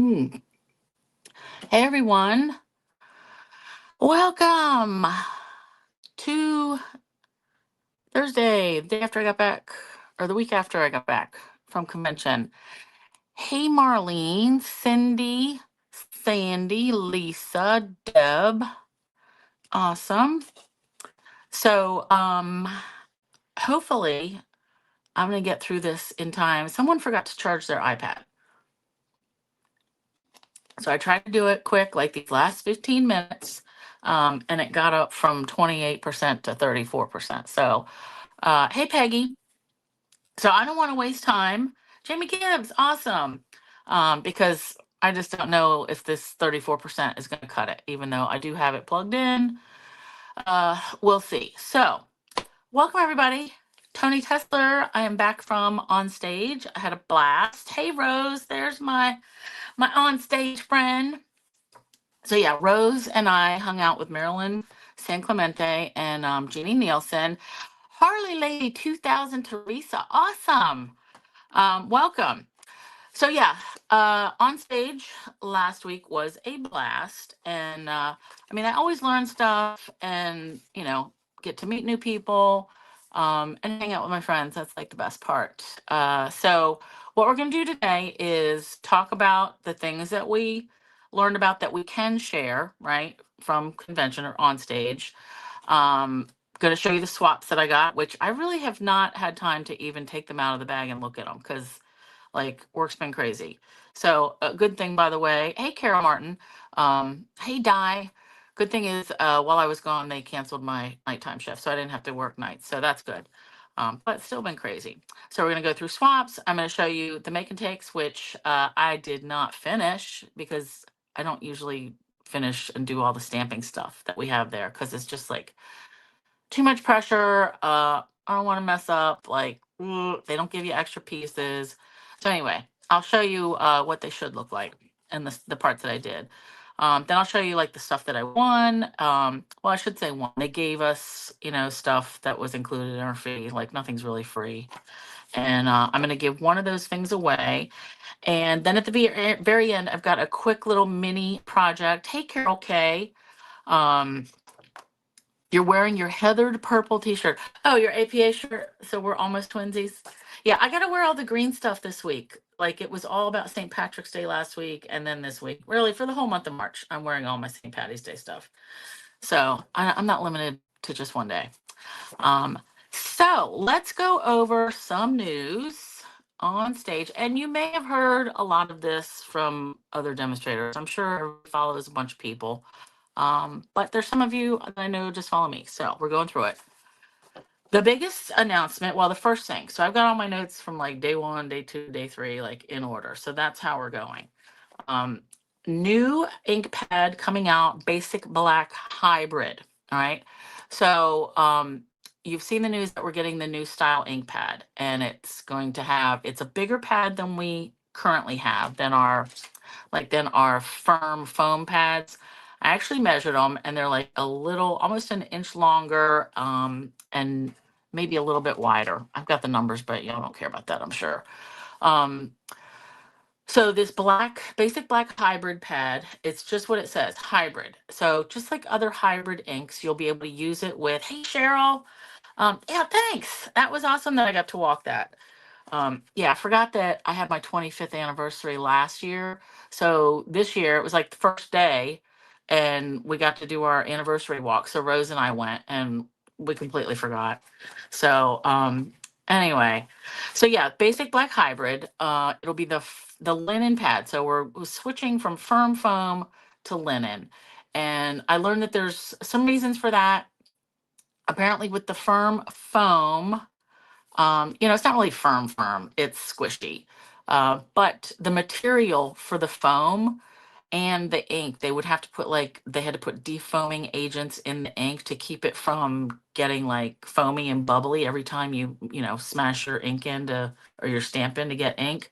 Hey everyone, welcome to Thursday, the day after I got back, or the week after I got back from convention. Hey Marlene, Cindy, Sandy, Lisa, Deb, awesome. So, hopefully I'm gonna get through this in time. Someone forgot to charge their iPad. So I tried to do it quick, like these last 15 minutes, and it got up from 28% to 34%. So, hey, Peggy. So I don't want to waste time. Jamie Gibbs, awesome. Because I just don't know if this 34% is going to cut it, even though I do have it plugged in. We'll see. So, welcome everybody. Tony Tesler, I am back from on stage. I had a blast. Hey, Rose, there's my on stage friend. So yeah, Rose and I hung out with Marilyn San Clemente and Jeannie Nielsen. Harley Lady 2000 Teresa, awesome. Welcome. So yeah, on stage last week was a blast, and I mean I always learn stuff, and get to meet new people, and hang out with my friends. That's like the best part. So what we're gonna do today is talk about the things that we learned about that we can share, right, from convention or on stage. Going to show you the swaps that I got, which I really have not had time to even take them out of the bag and look at them because like work's been crazy. So a good thing, by the way. Hey, Carol Martin. Hey, Di. Good thing is, while I was gone, they canceled my nighttime shift, so I didn't have to work nights. So that's good. But it's still been crazy. So we're gonna go through swaps. I'm gonna show you the make and takes, which I did not finish because I don't usually finish and do all the stamping stuff that we have there because it's just like too much pressure. I don't want to mess up. Like they don't give you extra pieces. So anyway, I'll show you what they should look like and the parts that I did. Then I'll show you like the stuff that I won. Well, I should say won. They gave us, stuff that was included in our fee. Like nothing's really free. And I'm going to give one of those things away. And then at the very end, I've got a quick little mini project. Hey, Carol K. Um, you're wearing your heathered purple t-shirt. Oh, your APA shirt. So we're almost twinsies. Yeah, I got to wear all the green stuff this week. Like it was all about St. Patrick's Day last week and then this week. Really, for the whole month of March, I'm wearing all my St. Patty's Day stuff. So I'm not limited to just one day. So let's go over some news on stage. And you may have heard a lot of this from other demonstrators. I'm sure everybody follows a bunch of people. But there's some of you that I know just follow me. So we're going through it. The biggest announcement, well, the first thing. So I've got all my notes from like day 1, day 2, day 3, like in order. So that's how we're going. New ink pad coming out, basic black hybrid. All right. So you've seen the news that we're getting the new style ink pad, and it's a bigger pad than we currently have than our firm foam pads. I actually measured them and they're like almost an inch longer, and maybe a little bit wider. I've got the numbers, but y'all don't care about that, I'm sure. So this basic black hybrid pad, it's just what it says, hybrid. So just like other hybrid inks, you'll be able to use it with, hey, Cheryl. Yeah, thanks. That was awesome that I got to walk that. Yeah, I forgot that I had my 25th anniversary last year. So this year it was like the first day and we got to do our anniversary walk. So Rose and I went and we completely forgot. So anyway, so yeah, basic black hybrid. It'll be the linen pad. So we're switching from firm foam to linen. And I learned that there's some reasons for that. Apparently with the firm foam, it's not really firm, it's squishy. But the material for the foam and the ink, they had to put defoaming agents in the ink to keep it from getting like foamy and bubbly every time you smash your ink into or your stamp in to get ink.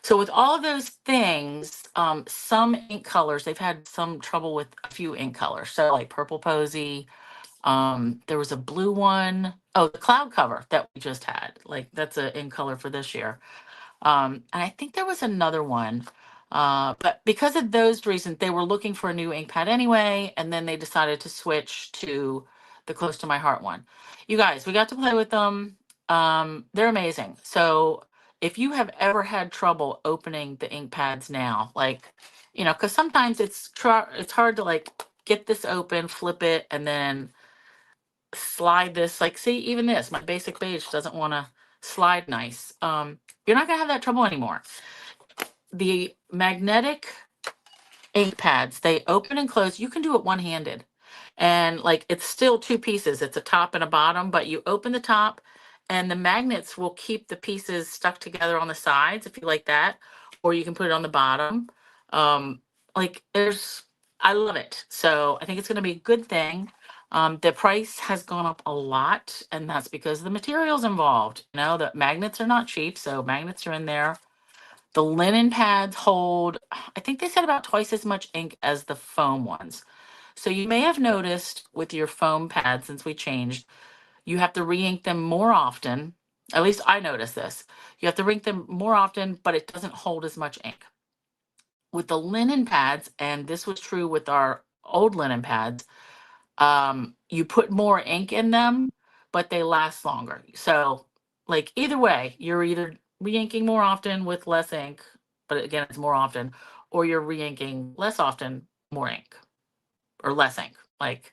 So with all of those things, some ink colors, they've had some trouble with a few ink colors. So like Purple Posy, there was a blue one. Oh, the cloud cover that we just had. Like that's a in color for this year. And I think there was another one. But because of those reasons, they were looking for a new ink pad anyway, and then they decided to switch to the Close to My Heart one. You guys, we got to play with them. They're amazing. So if you have ever had trouble opening the ink pads now, like, because sometimes it's hard to like get this open, flip it, and then slide this. Like, see, even this, my basic beige doesn't want to slide nice. You're not gonna have that trouble anymore. The magnetic ink pads, they open and close. You can do it one-handed. And like it's still two pieces. It's a top and a bottom, but you open the top and the magnets will keep the pieces stuck together on the sides if you like that, or you can put it on the bottom. Um, like there's I love it. So I think it's gonna be a good thing. The price has gone up a lot, and that's because the materials involved. The magnets are not cheap, so magnets are in there. The linen pads hold, I think they said about twice as much ink as the foam ones. So you may have noticed with your foam pads, since we changed, you have to re-ink them more often. At least I noticed this. You have to re-ink them more often, but it doesn't hold as much ink. With the linen pads, and this was true with our old linen pads, you put more ink in them, but they last longer. So, like either way, you're either re-inking more often with less ink, but again, it's more often, or you're re-inking less often, more ink, or less ink. Like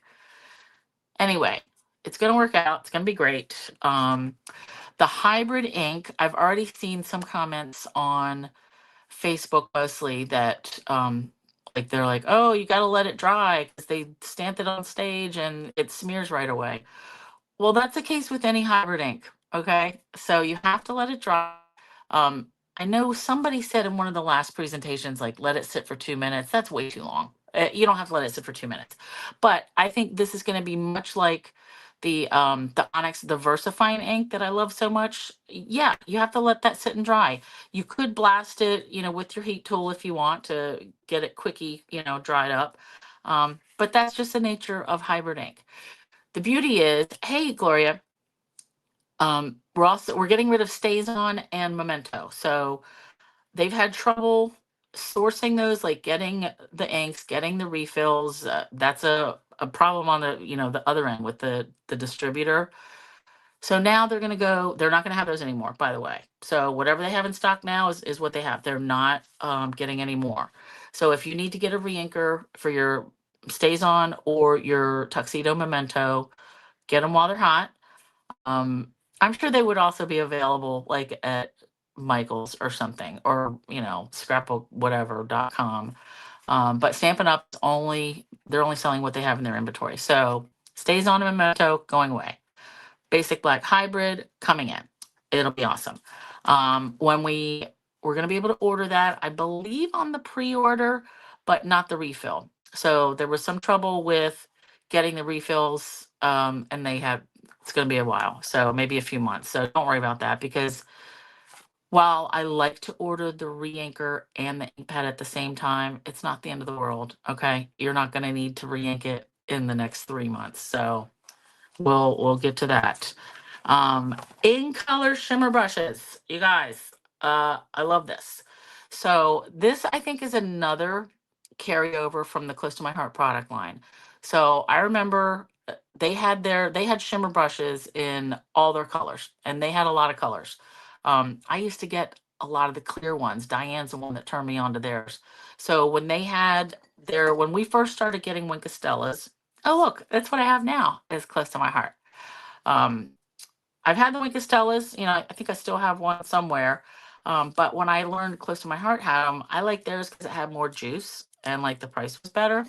anyway, it's gonna work out. It's gonna be great. The hybrid ink, I've already seen some comments on Facebook mostly that like they're like, oh, you got to let it dry because they stamped it on stage and it smears right away. Well, that's the case with any hybrid ink. Okay, so you have to let it dry. I know somebody said in one of the last presentations, like, let it sit for 2 minutes. That's way too long. You don't have to let it sit for 2 minutes. But I think this is going to be much like the Onyx, the VersaFine ink that I love so much. Yeah, you have to let that sit and dry. You could blast it, with your heat tool if you want to get it quickie, dried up. But that's just the nature of hybrid ink. The beauty is, hey, Gloria, we're getting rid of Stays On and Memento. So they've had trouble sourcing those, like getting the inks, getting the refills. That's a problem on the other end with the distributor. So now they're not going to have those anymore, by the way. So whatever they have in stock now is what they have. They're not getting any more. So if you need to get a reinker for your Stays On or your Tuxedo Memento, get them while they're hot. I'm sure they would also be available like at Michael's or something, or scrapbook whatever.com. But Stampin' Up they're only selling what they have in their inventory. So Stays On Memento going away. Basic Black Hybrid coming in. It'll be awesome. When we're going to be able to order that, I believe on the pre-order, but not the refill. So there was some trouble with getting the refills, and it's going to be a while. So maybe a few months. So don't worry about that, because while I like to order the re-inker and the ink pad at the same time, it's not the end of the world. Okay. You're not going to need to re-ink it in the next 3 months. So we'll get to that. In color shimmer brushes, you guys. I love this. So this I think is another carryover from the Close to My Heart product line. So I remember they had shimmer brushes in all their colors, and they had a lot of colors. I used to get a lot of the clear ones. Diane's the one that turned me on to theirs. So when we first started getting Wink Stellas, oh look, that's what I have now. Is Close to My Heart. Um, I've had the Wink Stellas. I think I still have one somewhere. But when I learned Close to My Heart had them, I like theirs because it had more juice and like the price was better.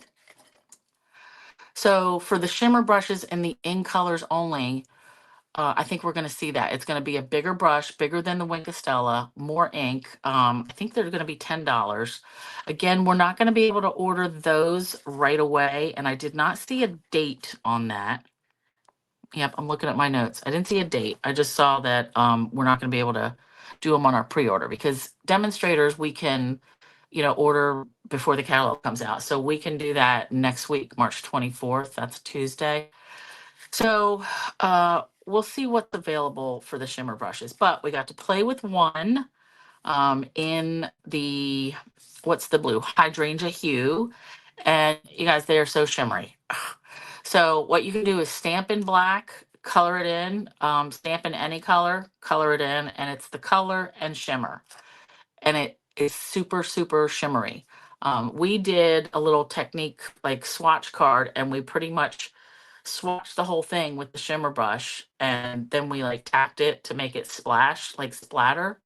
So for the shimmer brushes and the in colors only, I think we're going to see that. It's going to be a bigger brush, bigger than the Wink Stella, more ink. I think they're going to be $10. Again, we're not going to be able to order those right away, and I did not see a date on that. Yep, I'm looking at my notes. I didn't see a date. I just saw that we're not going to be able to do them on our pre-order, because demonstrators we can, order before the catalog comes out. So we can do that next week, March 24th. That's Tuesday. So we'll see what's available for the shimmer brushes. But we got to play with one. in the, what's the blue? Hydrangea hue. And you guys, they are so shimmery. So what you can do is stamp in black, color it in, stamp in any color, color it in, and it's the color and shimmer. And it is super, super shimmery. We did a little technique like swatch card, and we pretty much swatched the whole thing with the shimmer brush, and then we like tapped it to make it splash, like splatter.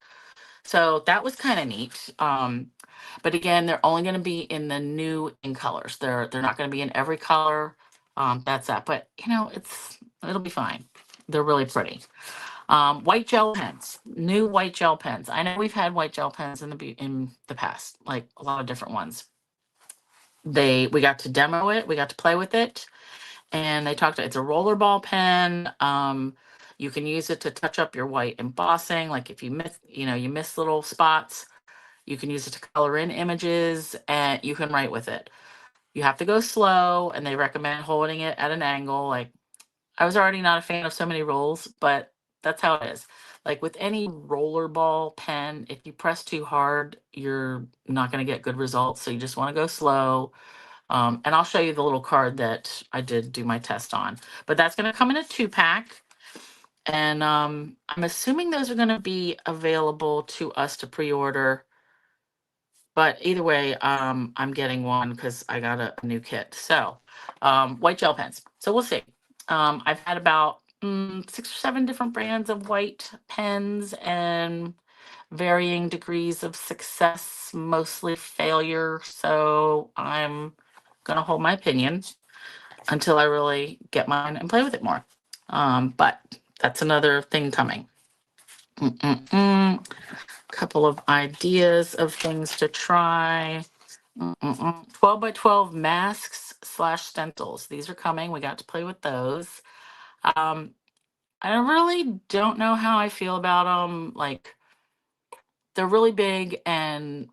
So that was kind of neat. But again, they're only going to be in the new in colors. They're not going to be in every color. That's that. But you know, it'll be fine. They're really pretty. White gel pens, new white gel pens. I know we've had white gel pens in the past, like a lot of different ones. We got to demo it, we got to play with it, and they talked. It's a rollerball pen. You can use it to touch up your white embossing, like if you miss little spots. You can use it to color in images, and you can write with it. You have to go slow, and they recommend holding it at an angle. Like I was already not a fan of so many rolls, but that's how it is. Like with any rollerball pen, if you press too hard, you're not going to get good results. So you just want to go slow. And I'll show you the little card that I did do my test on. But that's going to come in a 2-pack. And I'm assuming those are going to be available to us to pre-order. But either way, I'm getting one because I got a new kit. So white gel pens. So we'll see. I've had about 6 or 7 different brands of white pens and varying degrees of success, mostly failure. So I'm going to hold my opinion until I really get mine and play with it more. But that's another thing coming. Couple of ideas of things to try. 12 by 12 masks / stencils. These are coming. We got to play with those. I really don't know how I feel about them. Like, they're really big and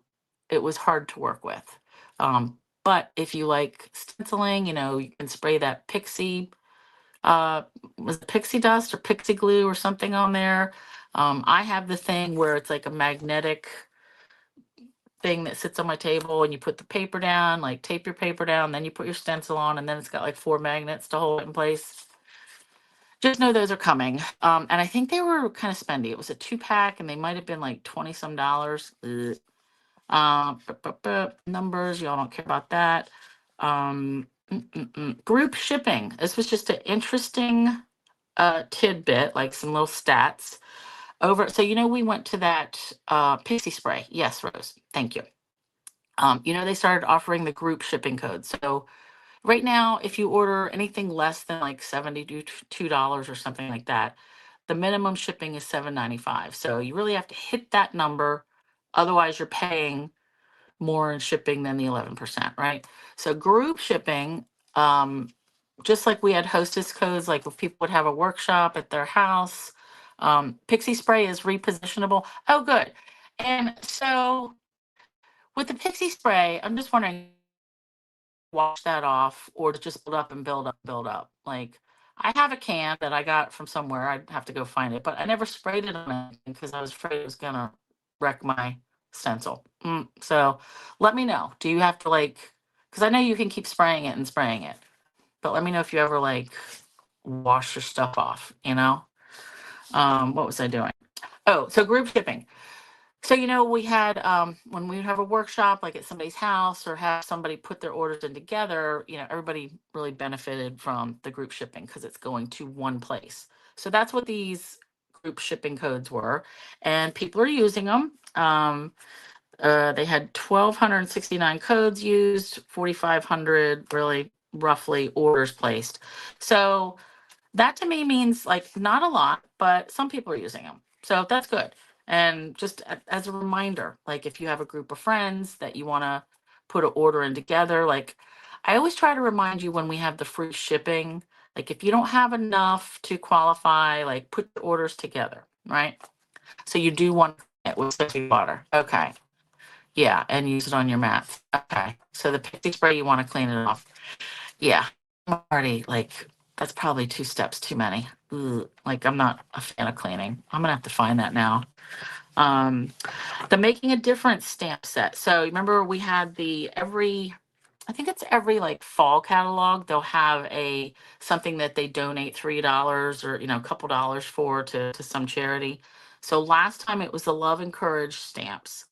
it was hard to work with. But if you like stenciling, you can spray that pixie, was it pixie dust or pixie glue or something on there. I have the thing where it's like a magnetic thing that sits on my table, and you put the paper down, like tape your paper down, then you put your stencil on, and then it's got like 4 magnets to hold it in place. Just know those are coming. And I think they were kind of spendy. It was a 2-pack, and they might have been like 20 some dollars. Numbers, y'all don't care about that. Group shipping. This was just an interesting tidbit, like some little stats over. So we went to that pixie spray. Yes, Rose. Thank you. They started offering the group shipping code. So right now, if you order anything less than like $72 or something like that, the minimum shipping is $7.95. So you really have to hit that number. Otherwise, you're paying more in shipping than the 11%, right? So group shipping, just like we had hostess codes, like if people would have a workshop at their house, Pixie Spray is repositionable. Oh, good. And so with the Pixie Spray, I'm just wondering, wash that off or to just build up and build up, build up. Like I have a can that I got from somewhere. I'd have to go find it, but I never sprayed it on anything because I was afraid it was gonna wreck my stencil. So let me know. Do you have to because I know you can keep spraying it and spraying it, but let me know if you ever wash your stuff off, what was I doing? Oh, so group shipping. So, we had, when we have a workshop, like at somebody's house or have somebody put their orders in together, everybody really benefited from the group shipping because it's going to one place. So that's what these group shipping codes were. And people are using them. They had 1,269 codes used, 4,500 really roughly orders placed. So that to me means not a lot, but some people are using them. So that's good. And just as a reminder, if you have a group of friends that you want to put an order in together, I always try to remind you when we have the free shipping, if you don't have enough to qualify, put your orders together, right? So you do want it with soapy water. Okay. Yeah. And use it on your mats. Okay. So the pixie spray, you want to clean it off. Yeah. I'm already that's probably 2 steps too many. Ugh, I'm not a fan of cleaning. I'm gonna have to find that now. The Making a Difference stamp set. So remember we had I think it's every like fall catalog, they'll have something that they donate $3 or a couple dollars for to some charity. So last time it was the Love and Courage stamps,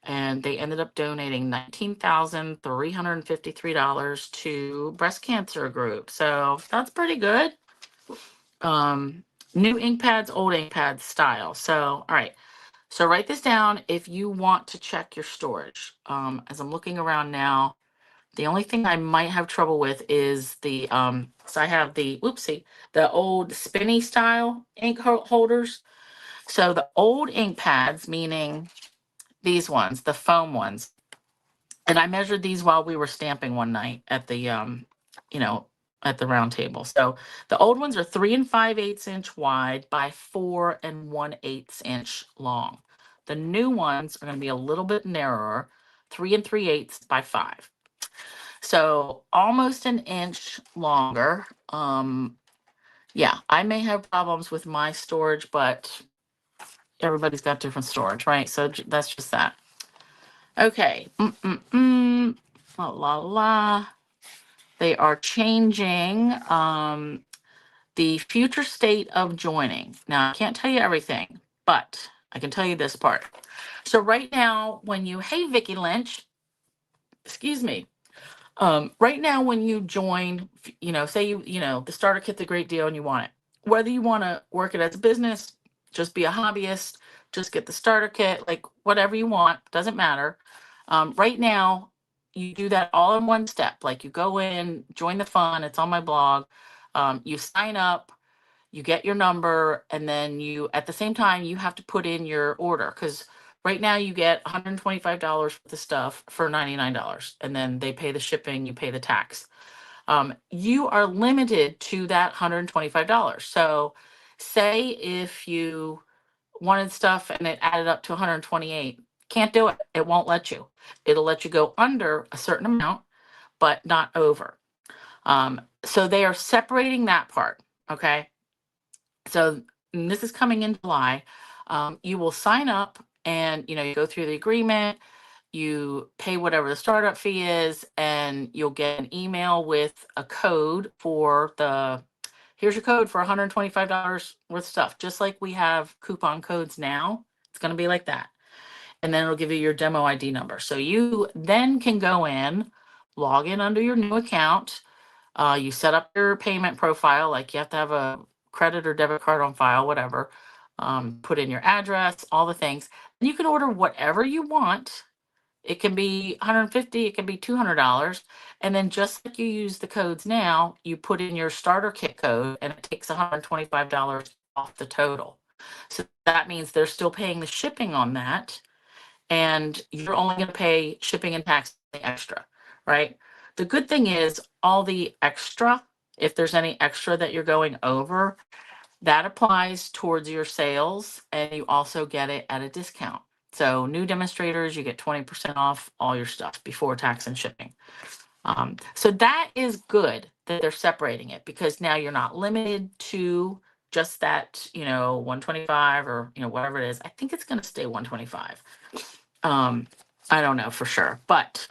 and they ended up donating $19,353 to breast cancer group. So that's pretty good. New ink pads, old ink pads style. So all right. So write this down if you want to check your storage. As I'm looking around now, the only thing I might have trouble with is so I have the old spinny style ink holders. So the old ink pads, meaning these ones, the foam ones, and I measured these while we were stamping one night at you know, at the round table. So the old ones are 3 5/8 inch wide by 4 1/8 inch long. The new ones are going to be a little bit narrower, 3 3/8 by 5. So almost an inch longer. Yeah, I may have problems with my storage, but everybody's got different storage, right? So that's just that. Okay. La la la. They are changing the future state of joining. Now, I can't tell you everything, but I can tell you this part. So right now, hey, Vicky Lynch, excuse me. Right now, when you join, say the starter kit's a great deal and you want it. Whether you want to work it as a business, just be a hobbyist, just get the starter kit, like whatever you want, doesn't matter. Right now, you do that all in one step. Like you go in, join the fun, it's on my blog. You sign up, you get your number, and then at the same time, you have to put in your order because right now you get $125 for the stuff for $99, and then they pay the shipping, you pay the tax. You are limited to that $125. So say if you wanted stuff and it added up to 128, can't do it. It won't let you. It'll let you go under a certain amount, but not over. So they are separating that part. Okay. So this is coming in July. You will sign up and you go through the agreement, you pay whatever the startup fee is, and you'll get an email with a code here's your code for $125 worth of stuff. Just like we have coupon codes now, it's going to be like that. And then it'll give you your demo ID number. So you then can go in, log in under your new account. You set up your payment profile, like you have to have a credit or debit card on file, whatever. Put in your address, all the things. And you can order whatever you want. It can be $150, it can be $200. And then just like you use the codes now, you put in your starter kit code and it takes $125 off the total. So that means they're still paying the shipping on that. And you're only going to pay shipping and tax extra, right? The good thing is all the extra, if there's any extra that you're going over, that applies towards your sales, and you also get it at a discount. So new demonstrators, you get 20% off all your stuff before tax and shipping. So that is good that they're separating it, because now you're not limited to just that, 125 or, whatever it is. I think it's going to stay 125. I don't know for sure, but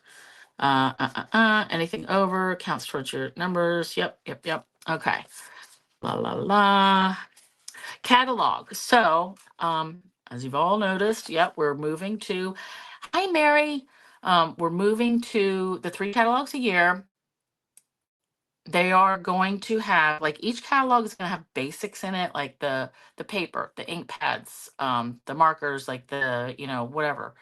anything over counts towards your numbers. Yep. Okay. La la la. Catalog. So, as you've all noticed, yep, we're moving to. Hi, Mary. We're moving to the 3 catalogs a year. They are going to have, like, each catalog is going to have basics in it, like the paper, the ink pads, the markers, like the whatever.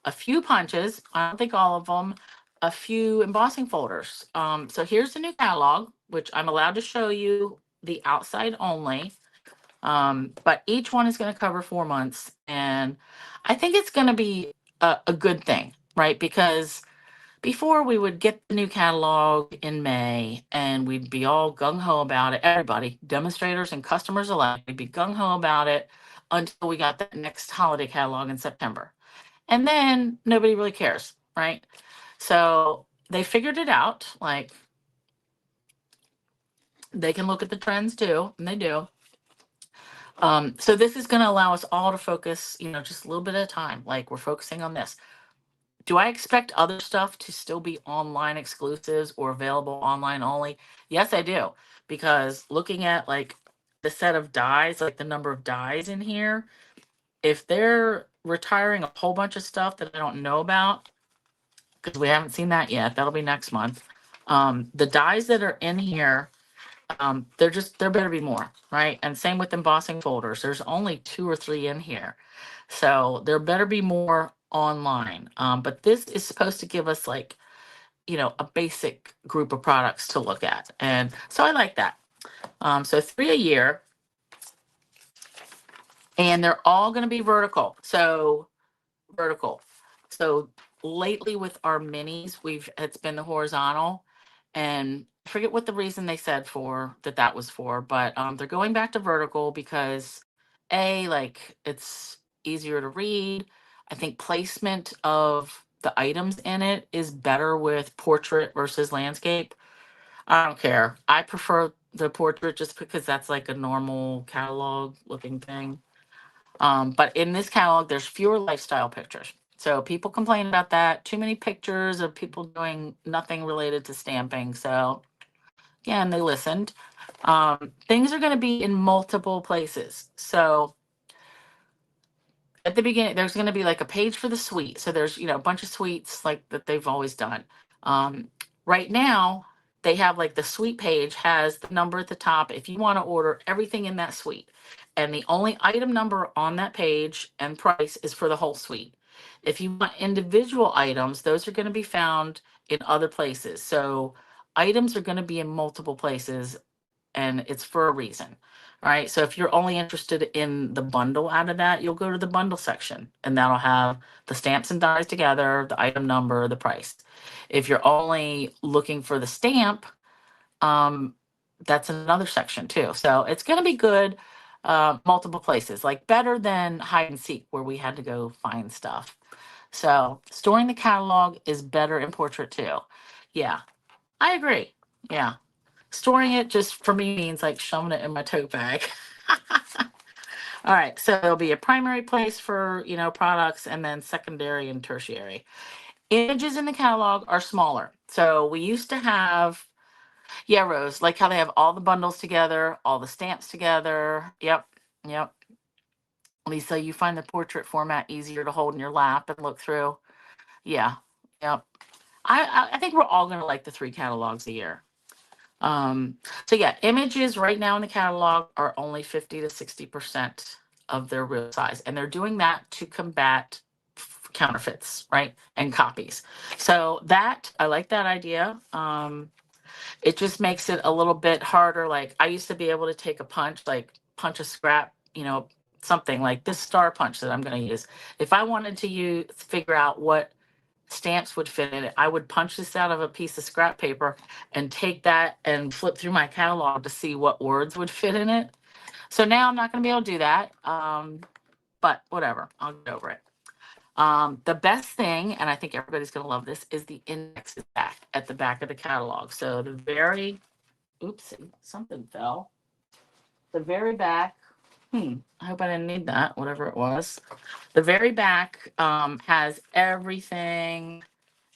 A few punches, I don't think all of them, a few embossing folders. So here's the new catalog, which I'm allowed to show you the outside only. But each one is going to cover 4 months. And I think it's going to be a good thing, right? Because before we would get the new catalog in May and we'd be all gung ho about it. Everybody, demonstrators and customers alike, we'd be gung ho about it until we got the next holiday catalog in September. And then nobody really cares, right? So they figured it out. Like, they can look at the trends too, and they do. So this is going to allow us all to focus, just a little bit at a time. Like we're focusing on this. Do I expect other stuff to still be online exclusives or available online only? Yes, I do. Because looking at like the set of dies, like the number of dies in here, if they're retiring a whole bunch of stuff that I don't know about, because we haven't seen that yet, that'll be next month. The dies that are in here, there better be more, right? And same with embossing folders. There's only 2 or 3 in here. So there better be more online. But this is supposed to give us like, a basic group of products to look at. And so I like that. So 3 a year, and they're all going to be vertical. So vertical. So lately with our minis, it's been the horizontal, and I forget what the reason they said for that was for, but they're going back to vertical because like it's easier to read. I think placement of the items in it is better with portrait versus landscape. I don't care. I prefer the portrait just because that's like a normal catalog looking thing. But in this catalog, there's fewer lifestyle pictures. So people complain about that. Too many pictures of people doing nothing related to stamping. So again, they listened. Things are going to be in multiple places. So at the beginning, there's going to be like a page for the suite. So there's, a bunch of suites like that they've always done. Right now, they have like the suite page has the number at the top if you want to order everything in that suite. And the only item number on that page and price is for the whole suite. If you want individual items, those are going to be found in other places. So items are going to be in multiple places, and it's for a reason. All right. So if you're only interested in the bundle out of that, you'll go to the bundle section, and that'll have the stamps and dies together, the item number, the price. If you're only looking for the stamp, that's another section too. So it's going to be good, multiple places, like better than hide and seek where we had to go find stuff. So storing the catalog is better in portrait too. Yeah, I agree. Yeah. Storing it just for me means like shoving it in my tote bag. All right, so there'll be a primary place for, products, and then secondary and tertiary. Images in the catalog are smaller. So we used to have, yeah, Rose, like how they have all the bundles together, all the stamps together. Yep, yep. Lisa, you find the portrait format easier to hold in your lap and look through. Yeah, yep. I think we're all going to like the 3 catalogs a year. So yeah, images right now in the catalog are only 50 to 60% of their real size. And they're doing that to combat counterfeits, right? And copies. So I like that idea. It just makes it a little bit harder. Like I used to be able to take a punch, like punch a scrap, something like this star punch that I'm going to use. If I wanted to figure out what stamps would fit in it, I would punch this out of a piece of scrap paper and take that and flip through my catalog to see what words would fit in it. So now I'm not going to be able to do that. But whatever, I'll get over it. The best thing, and I think everybody's going to love this, is the index is back at the back of the catalog. So oops, something fell. The very back, I hope I didn't need that, whatever it was. The very back has everything,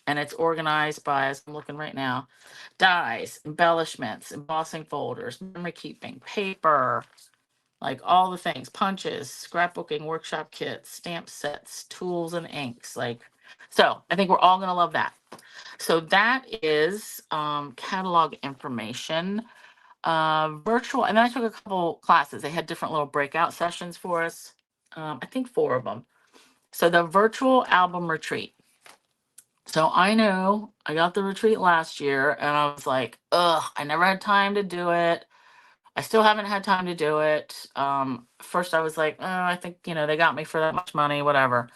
and it's organized by, as I'm looking right now, dies, embellishments, embossing folders, memory keeping, paper, like all the things, punches, scrapbooking, workshop kits, stamp sets, tools, and inks. So I think we're all going to love that. So that is catalog information. Virtual, and then I took a couple classes. They had different little breakout sessions for us. I think 4 of them. So the virtual album retreat. So I know I got the retreat last year, and I was like, ugh, I never had time to do it. I still haven't had time to do it. First I was like, oh, I think, they got me for that much money, whatever.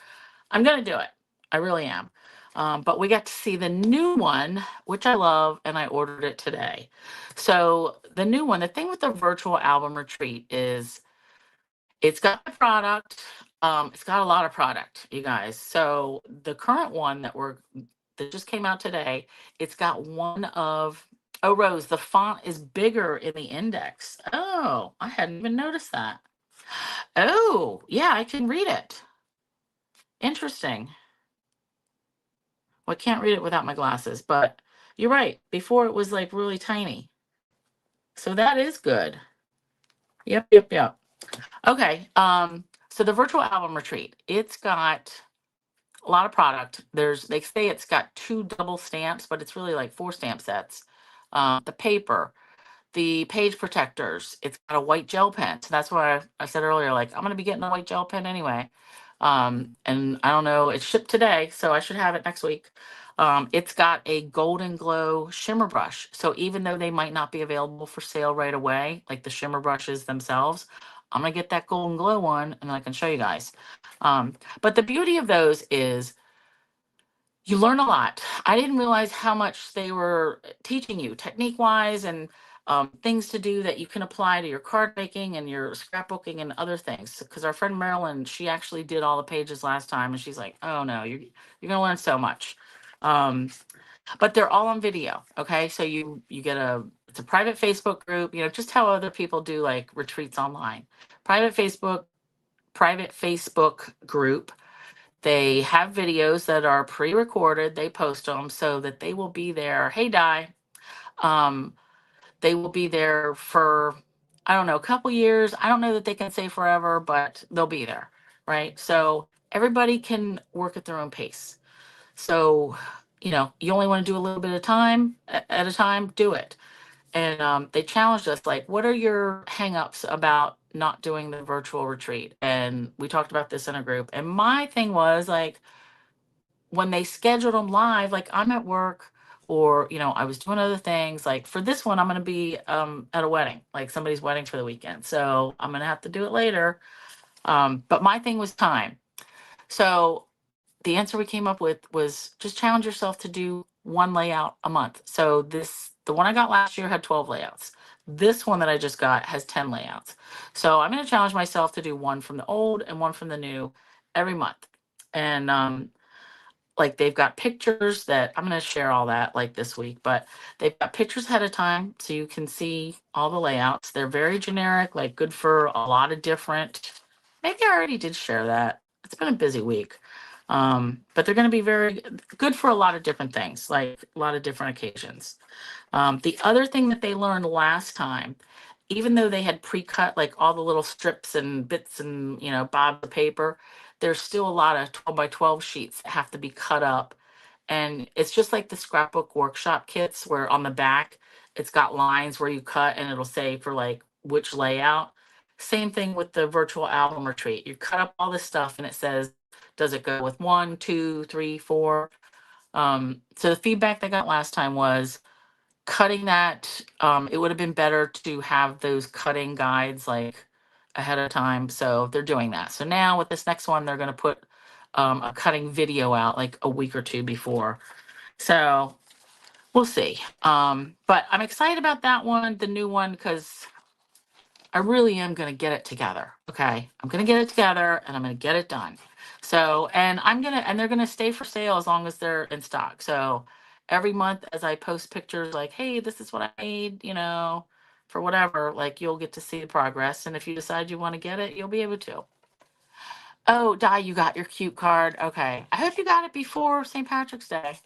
I'm going to do it. I really am. But we got to see the new one, which I love, and I ordered it today. So the new one, the thing with the virtual album retreat is it's got the product. It's got a lot of product, you guys. So the current one that just came out today, it's got one of, Rose, the font is bigger in the index. Oh, I hadn't even noticed that. Oh, yeah, I can read it. Interesting. Well, I can't read it without my glasses, but you're right. Before it was like really tiny. So that is good. Yep, yep, yep. Okay. So the virtual album retreat, it's got a lot of product. They say it's got 2 double stamps, but it's really like 4 stamp sets. The paper, the page protectors. It's got a white gel pen. So that's why I said earlier, like, I'm going to be getting a white gel pen anyway. And I don't know, it shipped today, so I should have it next week. It's got a golden glow shimmer brush. So even though they might not be available for sale right away, like the shimmer brushes themselves, I'm going to get that golden glow one and I can show you guys. But the beauty of those is you learn a lot. I didn't realize how much they were teaching you technique wise and things to do that you can apply to your card making and your scrapbooking and other things. Because our friend Marilyn, she actually did all the pages last time, and she's like, "Oh no, you're gonna learn so much." Um, but they're all on video. Okay, so you get it's a private Facebook group. You know, just how other people do like retreats online. Private Facebook, private Facebook group. They have videos that are pre-recorded. They post them so that they will be there. Hey, Di. Um, they will be there for, I don't know, a couple years. I don't know that they can say forever, but they'll be there, right? So everybody can work at their own pace. So, you only want to do a little bit of time at a time, do it. And they challenged us, like, what are your hangups about not doing the virtual retreat? And we talked about this in a group. And my thing was like, when they scheduled them live, like I'm at work or, I was doing other things. Like for this one, I'm going to be at a wedding, like somebody's wedding for the weekend. So I'm going to have to do it later. But my thing was time. So the answer we came up with was just challenge yourself to do one layout a month. So the one I got last year had 12 layouts. This one that I just got has 10 layouts. So I'm going to challenge myself to do one from the old and one from the new every month. And like they've got pictures that I'm going to share all that like this week, but they've got pictures ahead of time so you can see all the layouts. They're very generic, like good for a lot of different. Maybe I already did share that. It's been a busy week. But they're going to be very good for a lot of different things, like a lot of different occasions. The other thing that they learned last time, even though they had pre-cut like all the little strips and bits and bobs of paper, there's still a lot of 12 by 12 sheets that have to be cut up. And it's just like the scrapbook workshop kits where on the back it's got lines where you cut and it'll say for like which layout. Same thing with the virtual album retreat. You cut up all this stuff and it says, does it go with 1, 2, 3, 4? So the feedback they got last time was cutting that. It would have been better to have those cutting guides like ahead of time. So they're doing that. So now with this next one, they're going to put a cutting video out like a week or two before. So we'll see. But I'm excited about that one, the new one, because I really am going to get it together. Okay. I'm going to get it together and I'm going to get it done. So, and they're going to stay for sale as long as they're in stock. So every month as I post pictures like, hey, this is what I made, for whatever, like you'll get to see the progress. And if you decide you want to get it, you'll be able to. Oh, Di, you got your cute card. Okay. I hope you got it before St. Patrick's Day.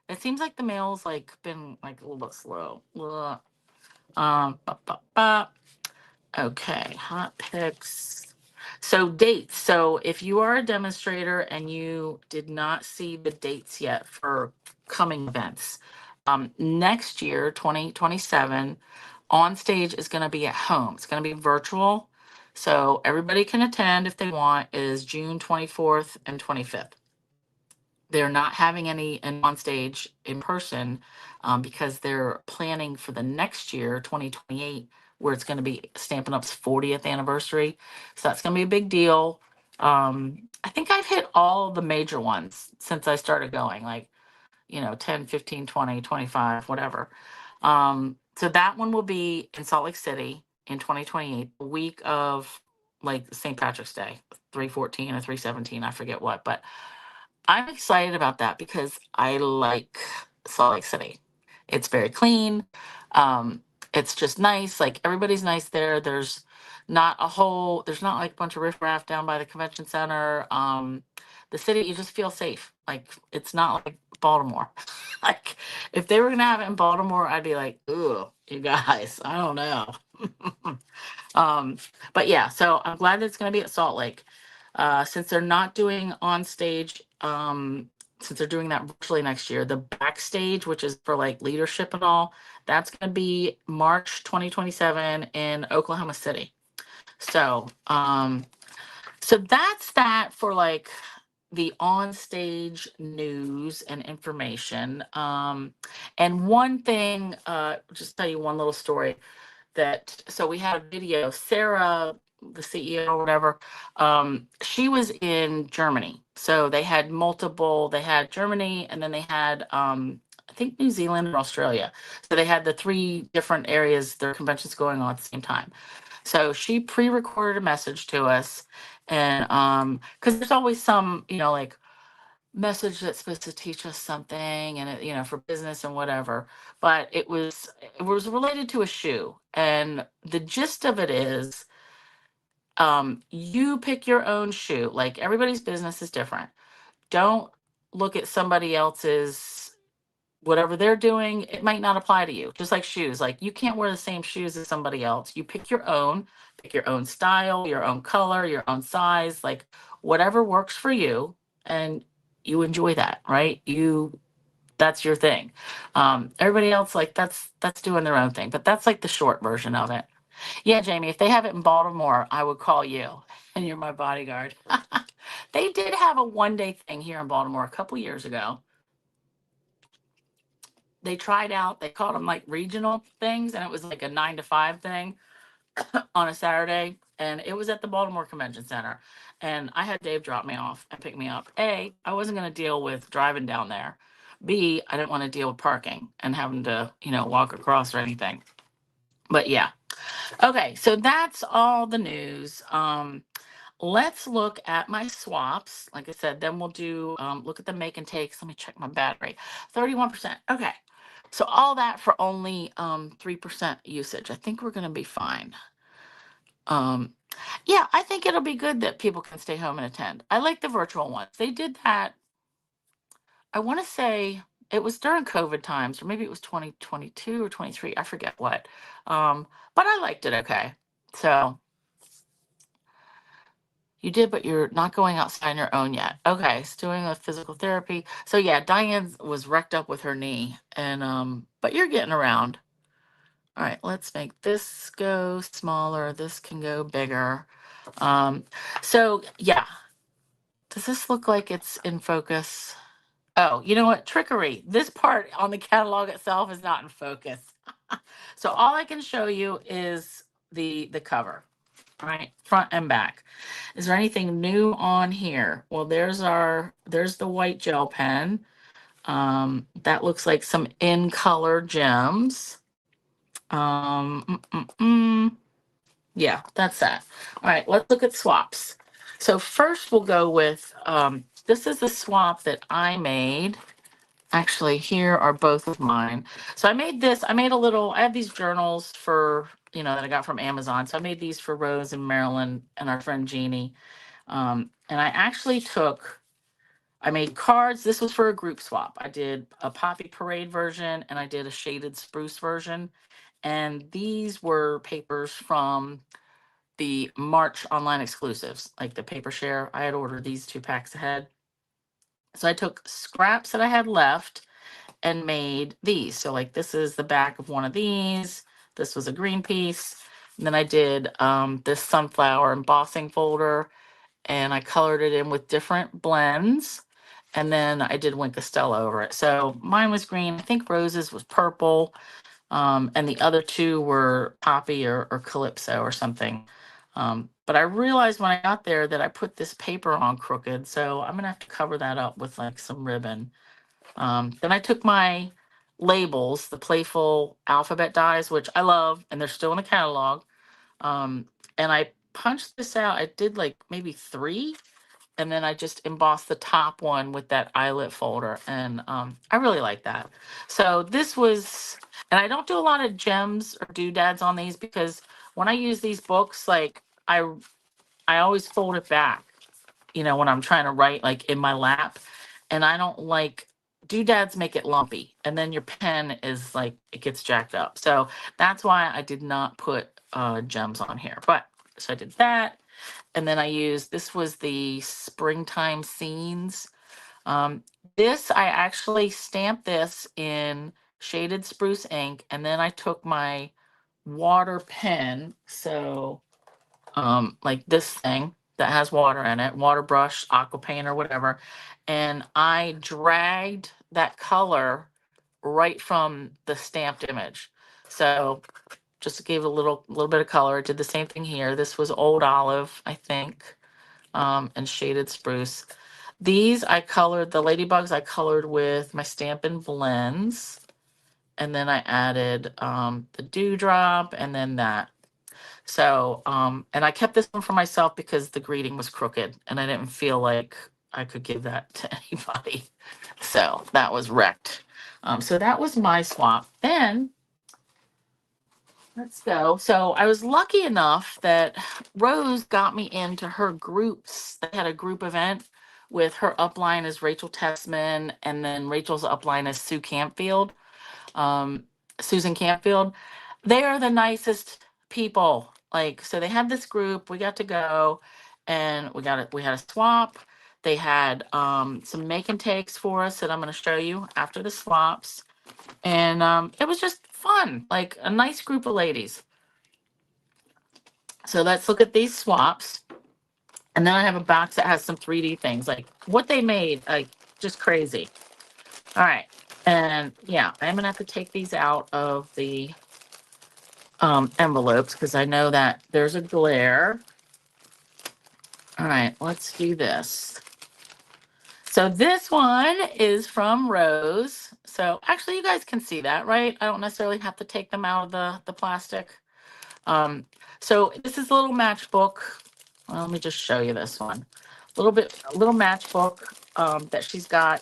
It seems like the mail's like been like a little bit slow. Ugh. Ba, ba, ba. Okay, hot picks. So dates. So if you are a demonstrator and you did not see the dates yet for coming events, next year, 2027, on stage is going to be at home. It's going to be virtual. So everybody can attend if they want, is June 24th and 25th. They're not having any on stage in person because they're planning for the next year, 2028, where it's going to be Stampin' Up's 40th anniversary. So that's going to be a big deal. I think I've hit all the major ones since I started going, like, 10, 15, 20, 25, whatever. So that one will be in Salt Lake City in 2028, the week of like St. Patrick's Day, 3/14 or 3/17, I forget what, but I'm excited about that because I like Salt Lake City. It's very clean. It's just nice. Like everybody's nice there. there's not like a bunch of riffraff down by the convention center. The city, you just feel safe. Like it's not like Baltimore. Like if they were gonna have it in Baltimore, I'd be like, ugh, you guys, I don't know. um, but yeah, so I'm glad that it's gonna be at Salt Lake. Since they're not doing on stage, since they're doing that virtually next year, the backstage, which is for like leadership and all, that's gonna be March 2027 in Oklahoma City. So, so that's that for like the on stage news and information. And one thing, just tell you one little story that, so we had a video, Sarah, the CEO or whatever, she was in Germany. So they had Germany and then they had, I think New Zealand and Australia. So they had the three different areas, their conventions going on at the same time. So she pre-recorded a message to us, and because there's always some, like message that's supposed to teach us something, and for business and whatever. But it was related to a shoe, and the gist of it is, you pick your own shoe. Like everybody's business is different. Don't look at somebody else's whatever they're doing, it might not apply to you. Just like shoes, like you can't wear the same shoes as somebody else. You pick your own style, your own color, your own size, like whatever works for you, and you enjoy that, right? That's your thing. Everybody else, like that's doing their own thing, but that's like the short version of it. Yeah, Jamie, if they have it in Baltimore, I would call you, and you're my bodyguard. They did have a 1 day thing here in Baltimore a couple years ago. They tried out, they called them like regional things, and it was like a 9 to 5 thing on a Saturday, and it was at the Baltimore Convention Center. And I had Dave drop me off and pick me up. A, I wasn't going to deal with driving down there. B, I didn't want to deal with parking and having to, walk across or anything. But yeah. Okay, so that's all the news. Let's look at my swaps. Like I said, then we'll do look at the make and takes. Let me check my battery. 31%. Okay. So all that for only 3% usage. I think we're gonna be fine. Yeah, I think it'll be good that people can stay home and attend. I like the virtual ones. They did that, I want to say it was during COVID times, or maybe it was 2022 or 23. I forget what. But I liked it okay. So you did, but you're not going outside on your own yet. Okay, so doing a physical therapy. So yeah, Diane was wrecked up with her knee, and but you're getting around. All right, let's make this go smaller. This can go bigger. Um, so yeah, does this look like it's in focus? Oh, you know what? Trickery. This part on the catalog itself is not in focus. So all I can show you is the cover, right? Front and back. Is there anything new on here? Well, there's the white gel pen. That looks like some in color gems. Yeah, that's that. All right, let's look at swaps. So first we'll go with, this is the swap that I made. Actually, here are both of mine. So I made I have these journals for, that I got from Amazon. So I made these for Rose and Marilyn and our friend Jeannie. And I made cards. This was for a group swap. I did a Poppy Parade version and I did a shaded spruce version. And these were papers from the March online exclusives, like the paper share. I had ordered these 2 packs ahead. So I took scraps that I had left and made these. So like this is the back of one of these. This was a green piece. And then I did this sunflower embossing folder, and I colored it in with different blends. And then I did Wink Stella over it. So mine was green. I think Rose's was purple. And the other two were Poppy or Calypso or something. But I realized when I got there that I put this paper on crooked. So I'm going to have to cover that up with like some ribbon. Then I took my labels, the playful alphabet dies, which I love, and they're still in the catalog. And I punched this out. I did like maybe 3, and then I just embossed the top one with that eyelet folder, and I really like that. So this was, and I don't do a lot of gems or doodads on these because when I use these books, like I always fold it back, you know, when I'm trying to write like in my lap. And I don't like doodads make it lumpy. And then your pen is like it gets jacked up. So that's why I did not put gems on here. But so I did that. And then I used this was the springtime scenes. Um, this I actually stamped this in shaded spruce ink, and then I took my water pen, so like this thing that has water in it, water brush, aqua paint or whatever, and I dragged that color right from the stamped image. So just gave a little bit of color. Did the same thing here. This was old olive, I think, and shaded spruce. These I colored, the ladybugs I colored with my Stampin' Blends. And then I added the dewdrop and then that. So, and I kept this one for myself because the greeting was crooked and I didn't feel like I could give that to anybody. So that was wrecked. So that was my swap. Then let's go. So I was lucky enough that Rose got me into her groups. They had a group event with her upline is Rachel Tessman, and then Rachel's upline is um, Susan Campfield. They are the nicest people. Like, so they had this group. We got to go, and we had a swap. They had some make and takes for us that I'm going to show you after the swaps, and it was just fun. Like a nice group of ladies. So let's look at these swaps. And then I have a box that has some 3D things, like what they made, like just crazy. All right. And yeah, I'm gonna have to take these out of the envelopes because I know that there's a glare. All right, let's do this. So this one is from Rose. So actually you guys can see that, right? I don't necessarily have to take them out of the plastic. So this is a little matchbook. Well, let me just show you this one. A little matchbook that she's got.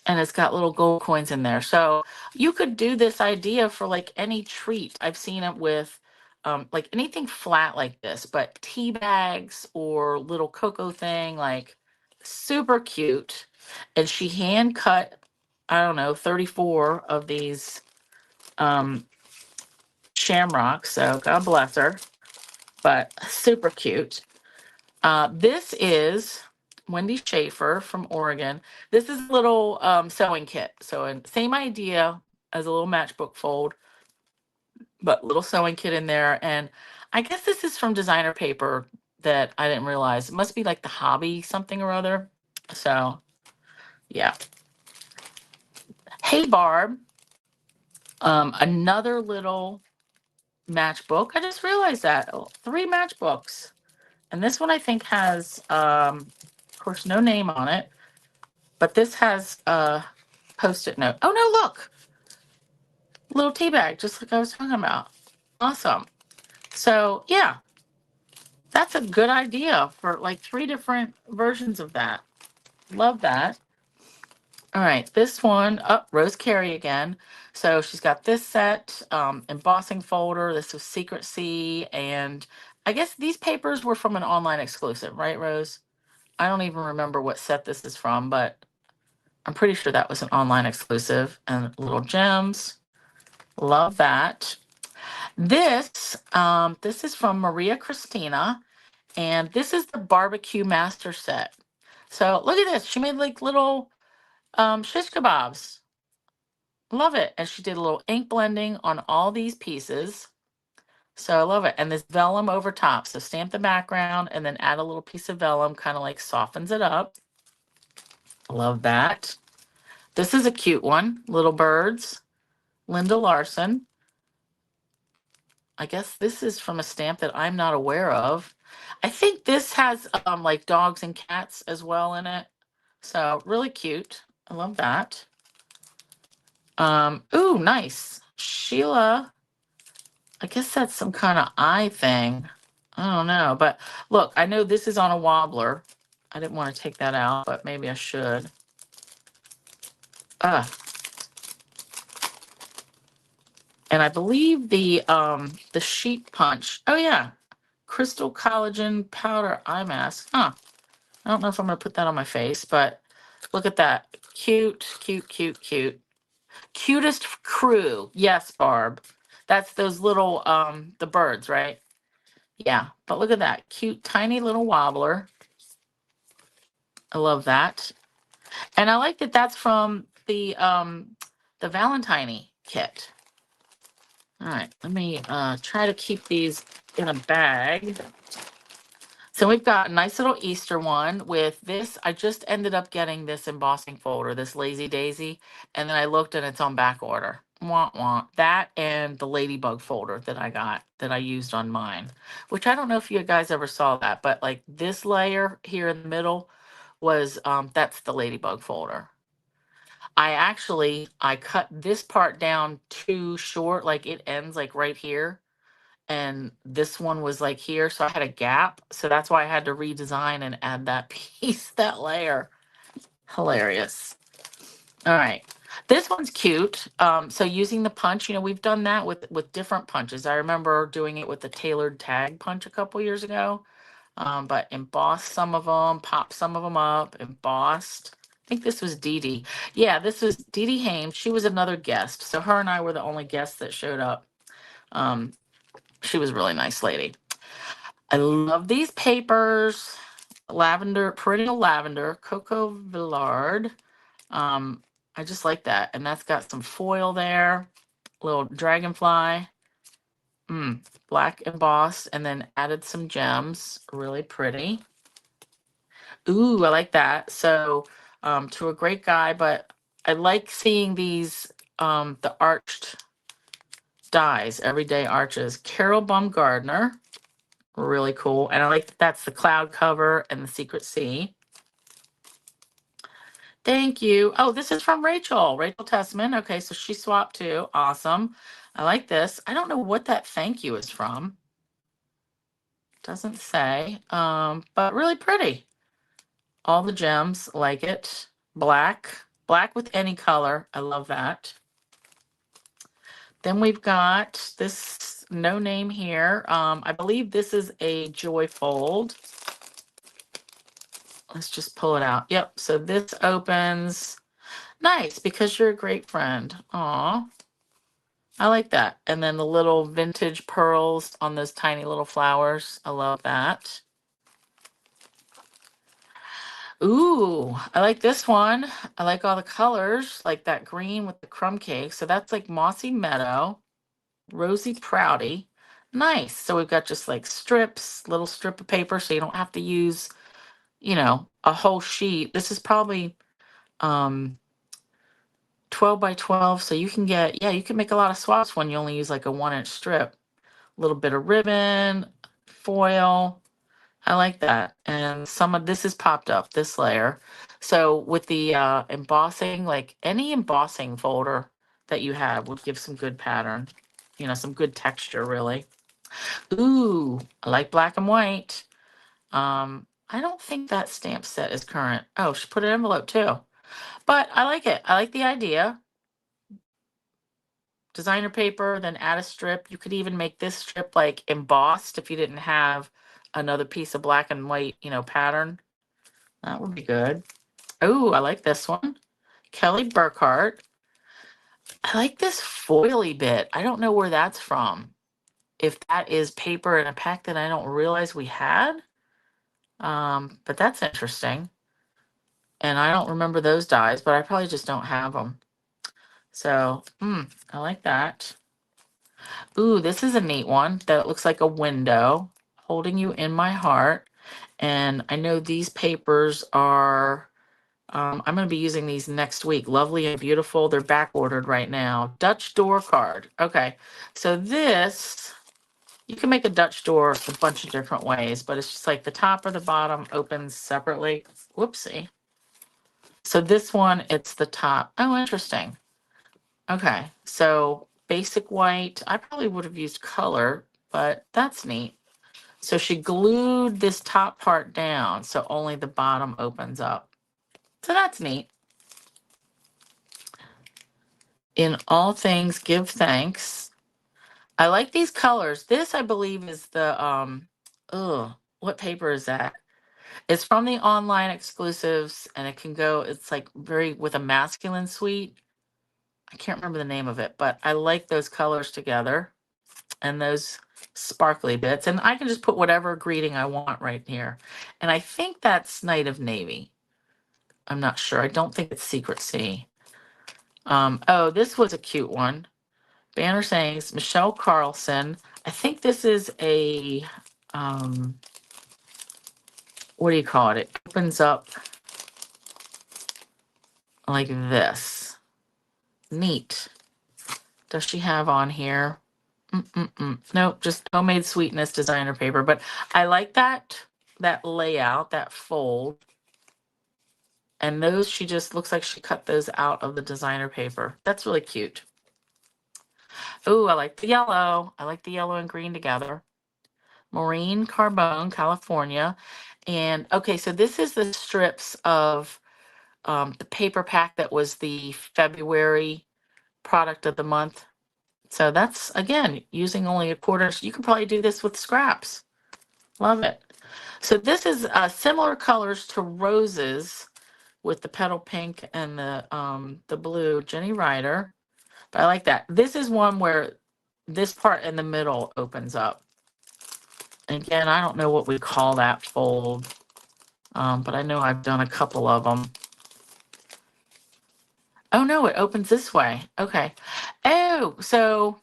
And it's got little gold coins in there. So you could do this idea for like any treat. I've seen it with like anything flat like this, but tea bags or little cocoa thing, like super cute. And she hand cut, I don't know, 34 of these shamrocks. So God bless her, but super cute. This is Wendy Schaefer from Oregon. This is a little sewing kit. So same idea as a little matchbook fold, but little sewing kit in there. And I guess this is from designer paper that I didn't realize. It must be like the hobby something or other. So yeah. Hey Barb, another little matchbook. I just realized that. Oh, 3 matchbooks. And this one I think has of course no name on it. But this has a post-it note. Oh no, look. Little tea bag, just like I was talking about. Awesome. So yeah, that's a good idea for like 3 different versions of that. Love that. All right, this one, oh, Rose Carey again. So she's got this set, embossing folder. This was Secret C. And I guess these papers were from an online exclusive, right, Rose? I don't even remember what set this is from, but I'm pretty sure that was an online exclusive. And little gems. Love that. This is from Maria Christina, and this is the barbecue master set. So look at this. She made like little shish kebabs. Love it. And she did a little ink blending on all these pieces. So I love it. And this vellum over top. So stamp the background and then add a little piece of vellum, kind of like softens it up. Love that. This is a cute one. Little birds. Linda Larson. I guess this is from a stamp that I'm not aware of. I think this has like dogs and cats as well in it. So really cute. I love that. Ooh, nice. Sheila, I guess that's some kind of eye thing. I don't know, but look, I know this is on a wobbler. I didn't want to take that out, but maybe I should. Ah, And I believe the sheet punch. Oh yeah, crystal collagen powder eye mask. Huh. I don't know if I'm gonna put that on my face, but look at that. Cute, cute, cute, cute. Cutest crew. Yes, Barb. That's those little the birds, right? Yeah, but look at that. Cute tiny little wobbler. I love that. And I like that that's from the Valentine kit. All right, let me try to keep these in a bag. So we've got a nice little Easter one with this. I just ended up getting this embossing folder, this Lazy Daisy, and then I looked and it's on back order. Want that and the Ladybug folder that I got that I used on mine, which I don't know if you guys ever saw that, but like this layer here in the middle was that's the Ladybug folder. I cut this part down too short, like it ends like right here, and this one was like here, so I had a gap. So that's why I had to redesign and add that piece, that layer. Hilarious. All right. This one's cute. So using the punch, we've done that with different punches. I remember doing it with the tailored tag punch a couple years ago. But embossed some of them, popped some of them up, embossed. I think this was Dee Dee. Yeah, this was Dee Dee Hames. She was another guest. So her and I were the only guests that showed up. Um, she was a really nice lady. I love these papers. Lavender, perennial lavender, Coco Villard. Um, I just like that. And that's got some foil there, little dragonfly. Black embossed, and then added some gems. Really pretty. Ooh, I like that. So, to a great guy, but I like seeing these, the arched dies, everyday arches. Carol Baumgardner, really cool. And I like that that's the cloud cover and the secret sea. Thank you. Oh, this is from Rachel Tessman. Okay, so she swapped too. Awesome. I like this. I don't know what that thank you is from. Doesn't say, but really pretty. All the gems, like it. Black with any color. I love that. Then we've got this no name here. I believe this is a Joy Fold. Let's just pull it out. Yep. So this opens. Nice, because you're a great friend. Aw. I like that. And then the little vintage pearls on those tiny little flowers. I love that. Ooh, I like this one. I like all the colors, like that green with the crumb cake. So that's like Mossy Meadow, Rosy Prouty. Nice. So we've got just like strips, little strip of paper, so you don't have to use, a whole sheet. This is probably um 12 by 12. So you can you can make a lot of swaps when you only use like a 1-inch strip. A little bit of ribbon, foil. I like that. And some of this is popped up, this layer. So with the embossing, like any embossing folder that you have would give some good pattern, some good texture, really. Ooh, I like black and white. I don't think that stamp set is current. Oh, she put an envelope too. But I like it. I like the idea. Designer paper, then add a strip. You could even make this strip like embossed if you didn't have another piece of black and white, pattern. That would be good. Oh, I like this one. Kelly Burkhart. I like this foily bit. I don't know where that's from. If that is paper in a pack that I don't realize we had. But that's interesting. And I don't remember those dies, but I probably just don't have them. So, I like that. Ooh, this is a neat one that looks like a window holding you in my heart. And I know these papers are, I'm going to be using these next week. Lovely and beautiful. They're back ordered right now. Dutch door card. Okay. So this, you can make a Dutch door a bunch of different ways, but it's just like the top or the bottom opens separately. Whoopsie. So this one, it's the top. Oh, interesting. Okay. So basic white. I probably would have used color, but that's neat. So she glued this top part down so only the bottom opens up. So that's neat. In all things, give thanks. I like these colors. This, I believe, is the, what paper is that? It's from the online exclusives, and it can go, it's like very with a masculine suite. I can't remember the name of it, but I like those colors together and those sparkly bits. And I can just put whatever greeting I want right here. And I think that's Night of Navy. I'm not sure. I don't think it's Secret Sea. Oh, this was a cute one. Banner sayings, Michelle Carlson. I think this is a, what do you call it? It opens up like this. Neat. Does she have on here? Nope, just homemade sweetness designer paper. But I like that layout, that fold. And those, she just looks like she cut those out of the designer paper. That's really cute. Oh, I like the yellow. I like the yellow and green together. Maureen Carbone, California. And okay, so this is the strips of the paper pack that was the February product of the month. So that's, again, using only a quarter. So you can probably do this with scraps. Love it. So this is similar colors to Roses with the petal pink and the blue, Jenny Ryder. But I like that. This is one where this part in the middle opens up. Again, I don't know what we call that fold, but I know I've done a couple of them. Oh no, it opens this way. Okay. Oh, so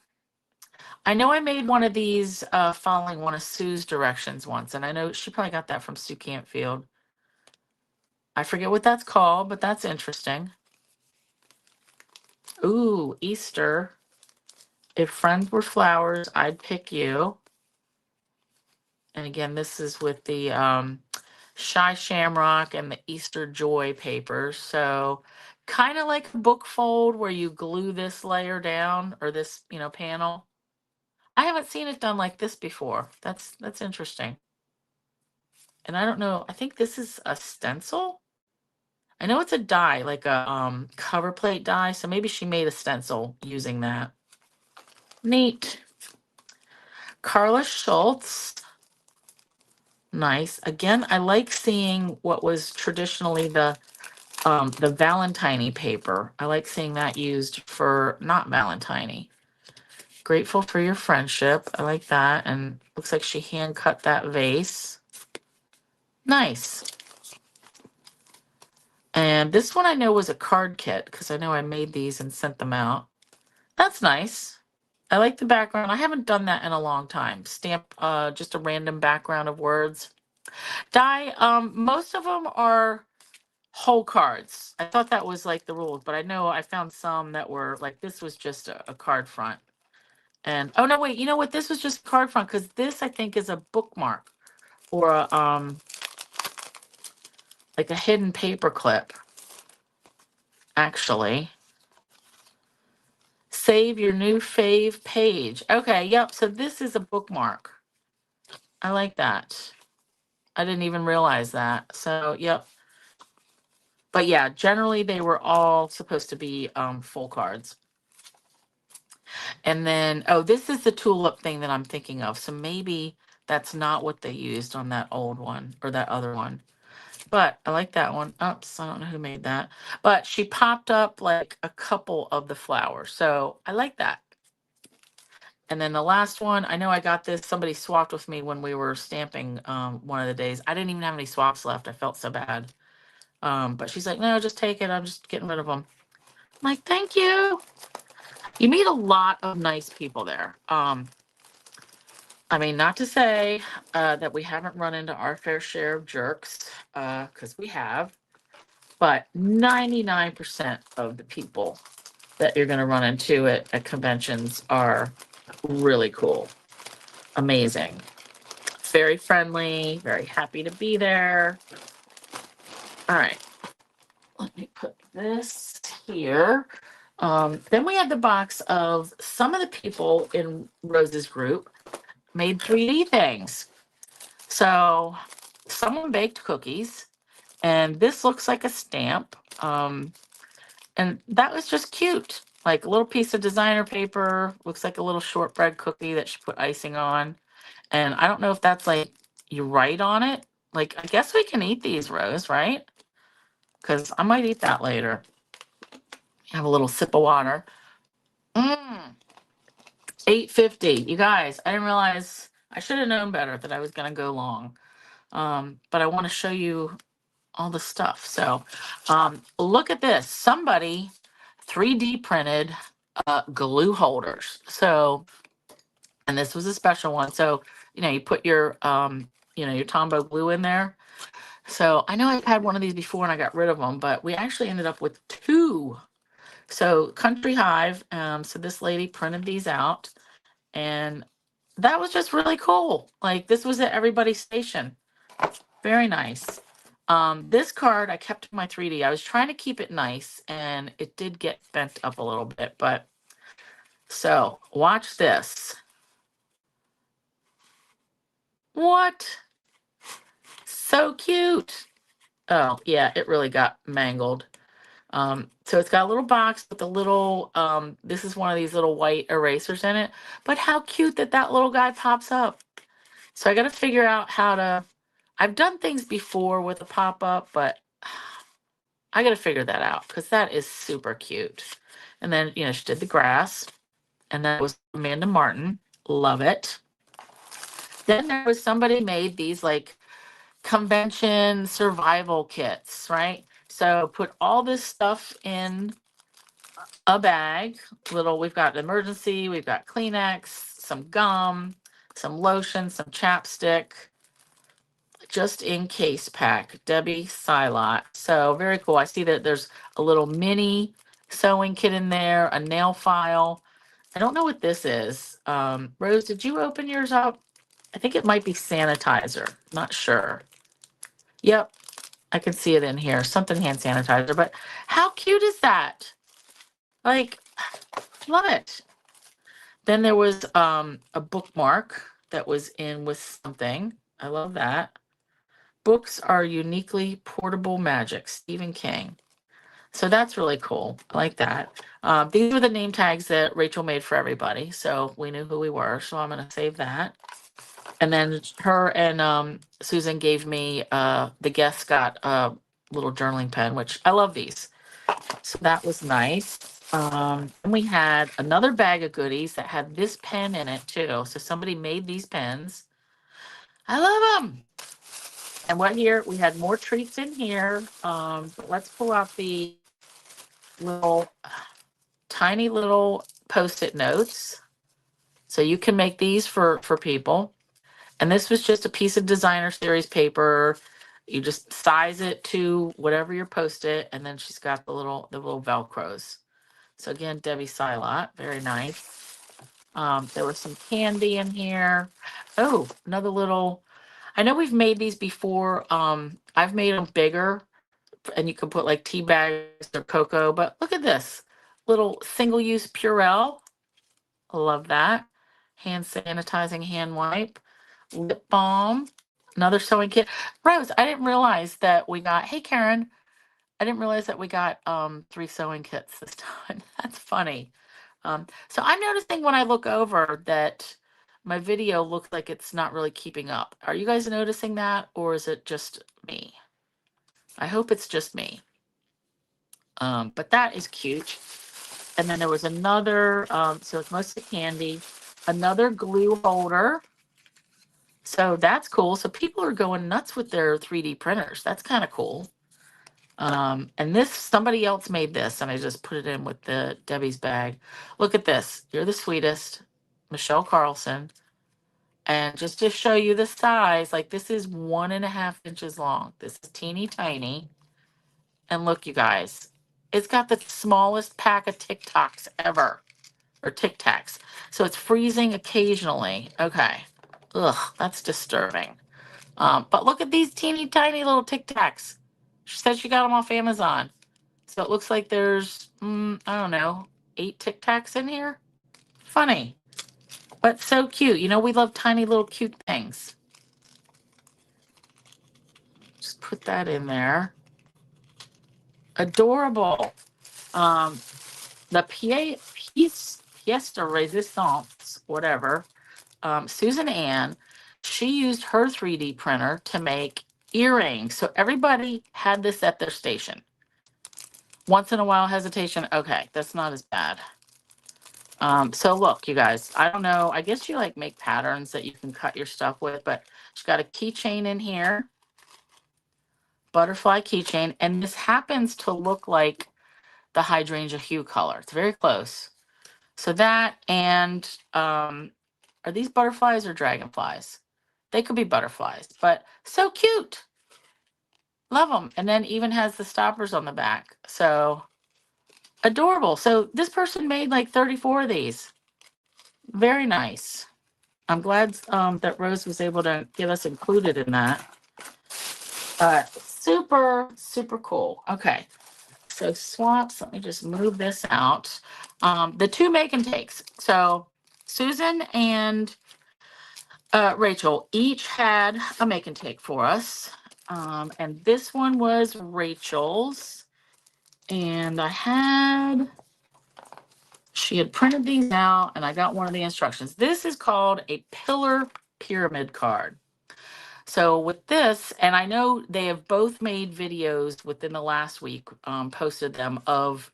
I know I made one of these following one of Sue's directions once, and I know she probably got that from Sue Cantfield. I forget what that's called, but that's interesting. Ooh, Easter. If friends were flowers, I'd pick you. And again, this is with the Shy Shamrock and the Easter Joy papers. So kind of like a book fold where you glue this layer down or this, panel. I haven't seen it done like this before. That's interesting. And I don't know, I think this is a stencil. I know it's a die, like a cover plate die. So maybe she made a stencil using that. Neat. Carla Schultz. Nice. Again, I like seeing what was traditionally the Valentine paper. I like seeing that used for not Valentine. Grateful for your friendship. I like that. And looks like she hand cut that vase. Nice. And this one I know was a card kit because I know I made these and sent them out. That's nice. I like the background. I haven't done that in a long time. Stamp just a random background of words. Die, most of them are whole cards. I thought that was like the rules, but I know I found some that were like, this was just a card front. And oh no, wait, you know what? This was just card front because this I think is a bookmark or a like a hidden paper clip. Actually. Save your new fave page. Okay, yep. So this is a bookmark. I like that. I didn't even realize that. So yep. But yeah, generally they were all supposed to be full cards. And then, oh, this is the tulip thing that I'm thinking of. So maybe that's not what they used on that old one or that other one. But I like that one. Oops, I don't know who made that. But she popped up like a couple of the flowers. So I like that. And then the last one, I know I got this. Somebody swapped with me when we were stamping one of the days. I didn't even have any swaps left. I felt so bad. But she's like, no, just take it. I'm just getting rid of them. I'm like, thank you. You meet a lot of nice people there. I mean, not to say that we haven't run into our fair share of jerks, because we have, but 99% of the people that you're going to run into at conventions are really cool. Amazing. Very friendly, very happy to be there. All right. Let me put this here. Then we had the box of some of the people in Rose's group made 3D things. So someone baked cookies, and this looks like a stamp. And that was just cute. like a little piece of designer paper. Looks like a little shortbread cookie that she put icing on. And I don't know if that's like you write on it. Like, I guess we can eat these, Rose, right? Because I might eat that later. Have a little sip of water. Mmm. 8:50. You guys, I didn't realize, I should have known better that I was going to go long. But I want to show you all the stuff. So look at this. Somebody 3D printed glue holders. So, and this was a special one. So, you put your, your Tombow glue in there. So I know I've had one of these before and I got rid of them, but we actually ended up with two. So Country Hive. So this lady printed these out, and that was just really cool. Like, this was at everybody's station. Very nice. This card I kept in my 3D. I was trying to keep it nice, and it did get bent up a little bit, but so watch this. What? So cute. Oh, yeah, it really got mangled. So it's got a little box with a little, this is one of these little white erasers in it, but how cute that that little guy pops up. So I got to figure out how to, I've done things before with a pop-up, but I got to figure that out because that is super cute. And then, she did the grass, and that was Amanda Martin. Love it. Then there was somebody made these like convention survival kits, right? So put all this stuff in a bag. We've got emergency, we've got Kleenex, some gum, some lotion, some chapstick, just in case pack. Debbie Silot. So very cool. I see that there's a little mini sewing kit in there, a nail file. I don't know what this is. Rose, did you open yours up? I think it might be sanitizer. Not sure. Yep, I can see it in here. Something hand sanitizer. But how cute is that? Like, love it. Then there was a bookmark that was in with something. I love that. Books are uniquely portable magic. Stephen King. So that's really cool. I like that. These were the name tags that Rachel made for everybody. So we knew who we were. So I'm going to save that. And then her and Susan gave me, the guests got a little journaling pen, which I love these. So that was nice. And we had another bag of goodies that had this pen in it too. So somebody made these pens. I love them. And what here? We had more treats in here. But let's pull out the little tiny little Post-it notes. So you can make these for people. And this was just a piece of designer series paper. You just size it to whatever your Post-it, and then she's got the little Velcros. So again, Debbie Silot, very nice. There was some candy in here. Oh, another little. I know we've made these before. I've made them bigger, and you can put like tea bags or cocoa. But look at this little single-use Purell. Love that. Hand sanitizing hand wipe, lip balm, another sewing kit. Rose, I didn't realize that we got. Hey, Karen. I didn't realize that we got 3 sewing kits this time. That's funny. So I'm noticing when I look over that my video looks like it's not really keeping up. Are you guys noticing that, or is it just me? I hope it's just me. But that is cute. And then there was another, so it's mostly candy, another glue holder. So that's cool. So people are going nuts with their 3D printers. That's kind of cool. And this, somebody else made this, and I just put it in with the Debbie's bag. Look at this. You're the sweetest, Michelle Carlson. And just to show you the size, like this is 1.5 inches long. This is teeny tiny. And look, you guys, it's got the smallest pack of Tic Tacs ever, or Tic Tacs. So it's freezing occasionally. Okay. Ugh, that's disturbing. But look at these teeny tiny little Tic Tacs. She said she got them off Amazon. So it looks like there's, I don't know, 8 Tic Tacs in here. Funny, but so cute. We love tiny little cute things. Just put that in there. Adorable. the pièce de résistance, whatever, Susan Ann, she used her 3D printer to make earrings. So everybody had this at their station. Once in a while hesitation. Okay, that's not as bad. So look, you guys, I don't know. I guess you like make patterns that you can cut your stuff with, but she's got a keychain in here, butterfly keychain, and this happens to look like the hydrangea hue color. It's very close. So that and are these butterflies or dragonflies? They could be butterflies, but so cute. Love them. And then even has the stoppers on the back. So adorable. So this person made like 34 of these. Very nice. I'm glad that Rose was able to get us included in that. Super, super cool. Okay. So swaps, let me just move this out. The two make and takes. So Susan and Rachel each had a make and take for us. And this one was Rachel's. And she had printed these out and I got one of the instructions. This is called a pillar pyramid card. So with this, and I know they have both made videos within the last week, posted them of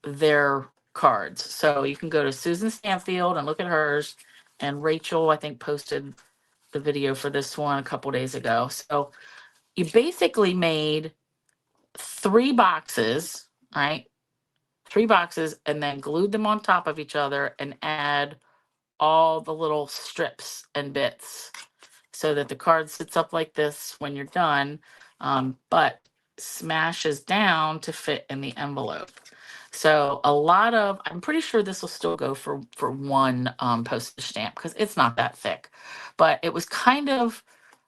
their cards. So you can go to Susan Stanfield and look at hers. And Rachel, I think, posted the video for this one a couple days ago. So you basically made 3 boxes, right? 3 boxes, and then glued them on top of each other and add all the little strips and bits so that the card sits up like this when you're done, but smashes down to fit in the envelope. So I'm pretty sure this will still go for one postage stamp because it's not that thick, but it was kind of,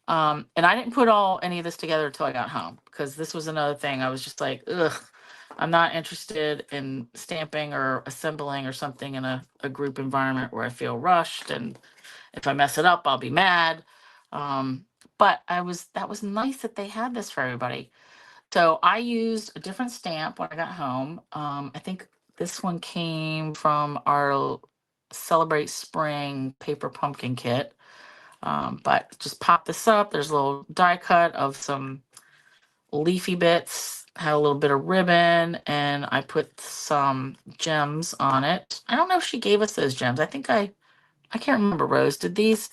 and I didn't put any of this together until I got home because this was another thing. I was just like, ugh, I'm not interested in stamping or assembling or something in a group environment where I feel rushed. And if I mess it up, I'll be mad. But that was nice that they had this for everybody. So I used a different stamp when I got home. I think this one came from our Celebrate Spring paper pumpkin kit. But just pop this up. There's a little die cut of some leafy bits, had a little bit of ribbon, and I put some gems on it. I don't know if she gave us those gems. I can't remember, Rose. Did these?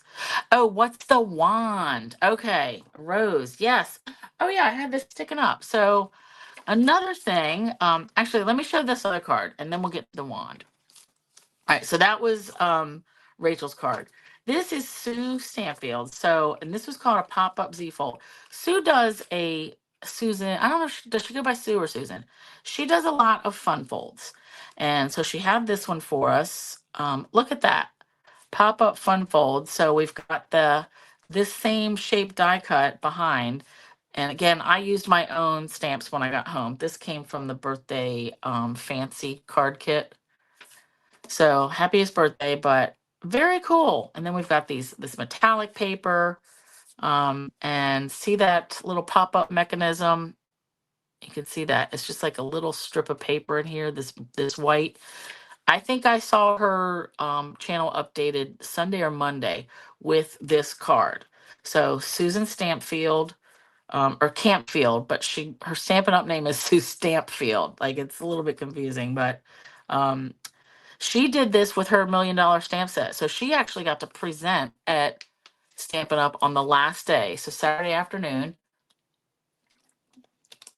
Oh, what's the wand? Okay, Rose. Yes. Oh yeah, I had this sticking up. So another thing, actually, let me show this other card and then we'll get to the wand. All right, so that was Rachel's card. This is Sue Stanfield. So, and this was called a pop-up Z-fold. Sue does a Susan, I don't know, does she go by Sue or Susan? She does a lot of fun folds. And so she had this one for us. Look at that. Pop-up fun fold. So we've got this same shape die cut behind. And again, I used my own stamps when I got home. This came from the birthday fancy card kit. So happiest birthday, but very cool. And then we've got this metallic paper, and see that little pop-up mechanism. You can see that it's just like a little strip of paper in here, this white. I think I saw her channel updated Sunday or Monday with this card. So Susan Stampfield, or Campfield, but her Stampin' Up name is Sue Stampfield. Like it's a little bit confusing, but um, she did this with her $1 Million stamp set. So she actually got to present at Stampin' Up on the last day. So Saturday afternoon,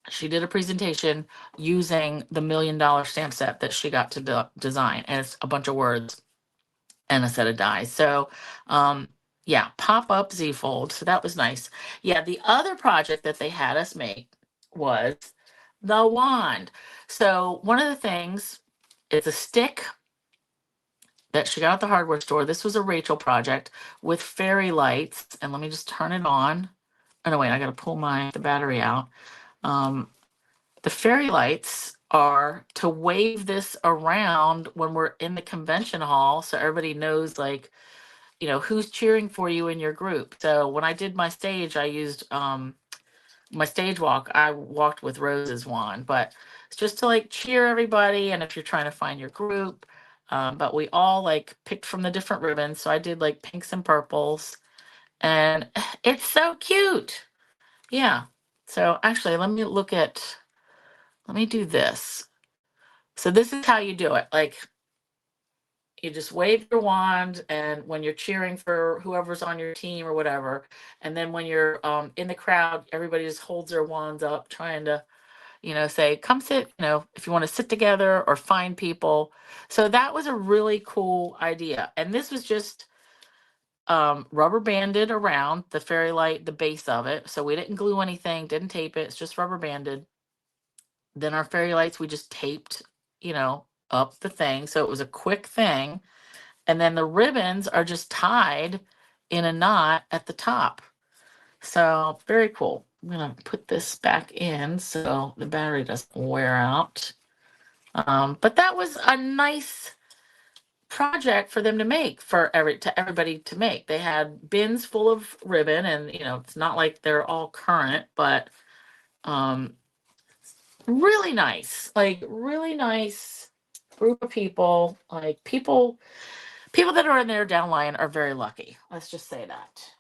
she did a presentation using the $1 Million stamp set that she got to design. And it's a bunch of words and a set of dies. So, yeah, pop-up Z-fold. So that was nice. Yeah, the other project that they had us make was the wand. So one of the things, it's a stick that she got at the hardware store. This was a Rachel project with fairy lights. And let me just turn it on. Oh, no, wait, I got to pull the battery out. The fairy lights are to wave this around when we're in the convention hall so everybody knows, like, who's cheering for you in your group. So when I did my stage, I used my stage walk, I walked with Rose's wand, but it's just to like cheer everybody. And if you're trying to find your group, but we all like picked from the different ribbons. So I did like pinks and purples, and it's so cute. Yeah. So actually, let me do this. So this is how you do it. Like, you just wave your wand, and when you're cheering for whoever's on your team or whatever, and then when you're in the crowd, everybody just holds their wands up, trying to, say, come sit, if you want to sit together or find people. So that was a really cool idea. And this was just rubber banded around the fairy light, the base of it. So we didn't glue anything, didn't tape it, it's just rubber banded. Then our fairy lights, we just taped, up the thing. So it was a quick thing. And then the ribbons are just tied in a knot at the top. So very cool. I'm gonna put this back in so the battery doesn't wear out. But that was a nice project for them to make, to everybody to make. They had bins full of ribbon, and it's not like they're all current, but um, really nice, like really nice group of people. Like people that are in their downline are very lucky. Let's just say that.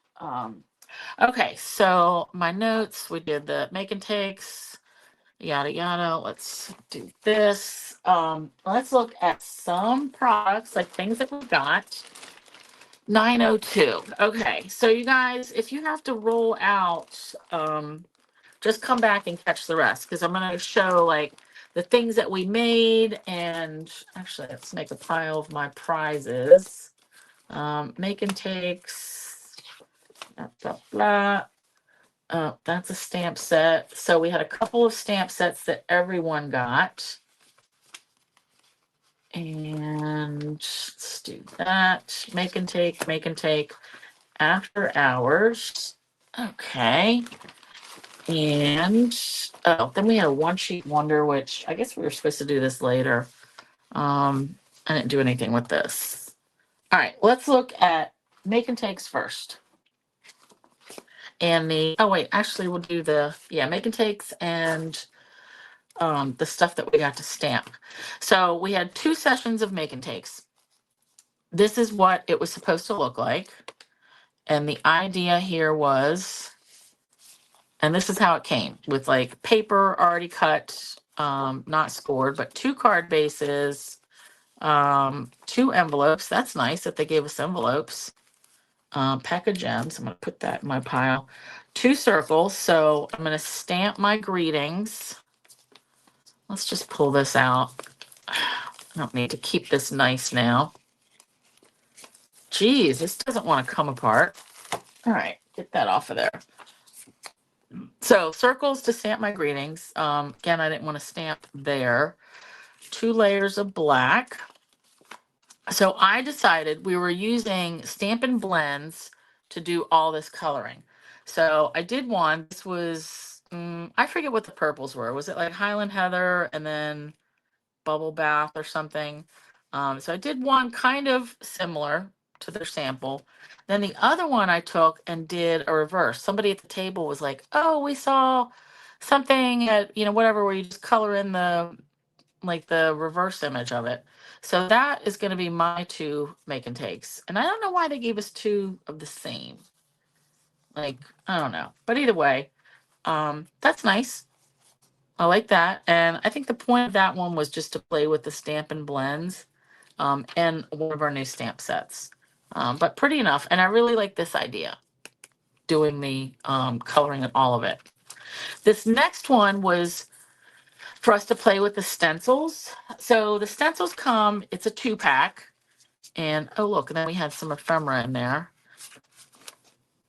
Okay, so my notes, we did the make and takes, yada yada. Let's do this. Let's look at some products, like things that we got. 902. Okay, so you guys, if you have to roll out, just come back and catch the rest, because I'm going to show like the things that we made. And actually, let's make a pile of my prizes. Make and takes, blah, blah, blah. That's a stamp set. So we had a couple of stamp sets that everyone got. And let's do that. Make and take after hours. Okay. And then we had a one sheet wonder, which I guess we were supposed to do this later. I didn't do anything with this. All right, let's look at make and takes first. And actually we'll do make and takes and the stuff that we got to stamp. So we had 2 sessions of make and takes. This is what it was supposed to look like. And the idea here was, and this is how it came, with like paper already cut, not scored, but 2 card bases, 2 envelopes. That's nice that they gave us envelopes. Pack of gems. I'm going to put that in my pile. 2 circles. So I'm going to stamp my greetings. Let's just pull this out. I don't need to keep this nice now. Geez, this doesn't want to come apart. All right, get that off of there. So circles to stamp my greetings. Again, I didn't want to stamp there. 2 layers of black. So I decided we were using Stampin' Blends to do all this coloring. So I did one. This was, I forget what the purples were. Was it like Highland Heather and then Bubble Bath or something? So I did one kind of similar to their sample. Then the other one I took and did a reverse. Somebody at the table was like, oh, we saw something at, whatever, where you just color in the reverse image of it. So that is going to be my 2 make and takes. And I don't know why they gave us 2 of the same. Like, I don't know. But either way, that's nice. I like that. And I think the point of that one was just to play with the Stampin' Blends and one of our new stamp sets. But pretty enough. And I really like this idea, doing the coloring and all of it. This next one was for us to play with the stencils. So the stencils come, it's a 2-pack. And oh, look, and then we had some ephemera in there.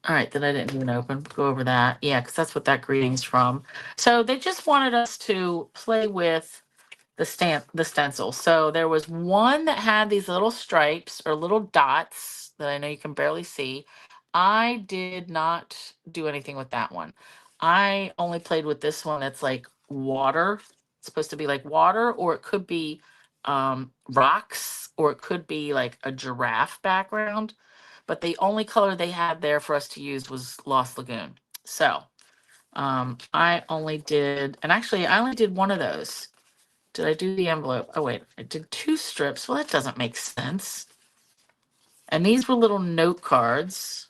All right, that I didn't even open. Go over that. Yeah, because that's what that greeting's from. So they just wanted us to play with the stencil. So there was one that had these little stripes or little dots that I know you can barely see. I did not do anything with that one. I only played with this one that's like water. It's supposed to be like water, or it could be rocks, or it could be like a giraffe background. But the only color they had there for us to use was Lost Lagoon. So I only did, and actually I only did one of those. Did I do the envelope? Oh wait, I did 2 strips. Well, that doesn't make sense. And these were little note cards.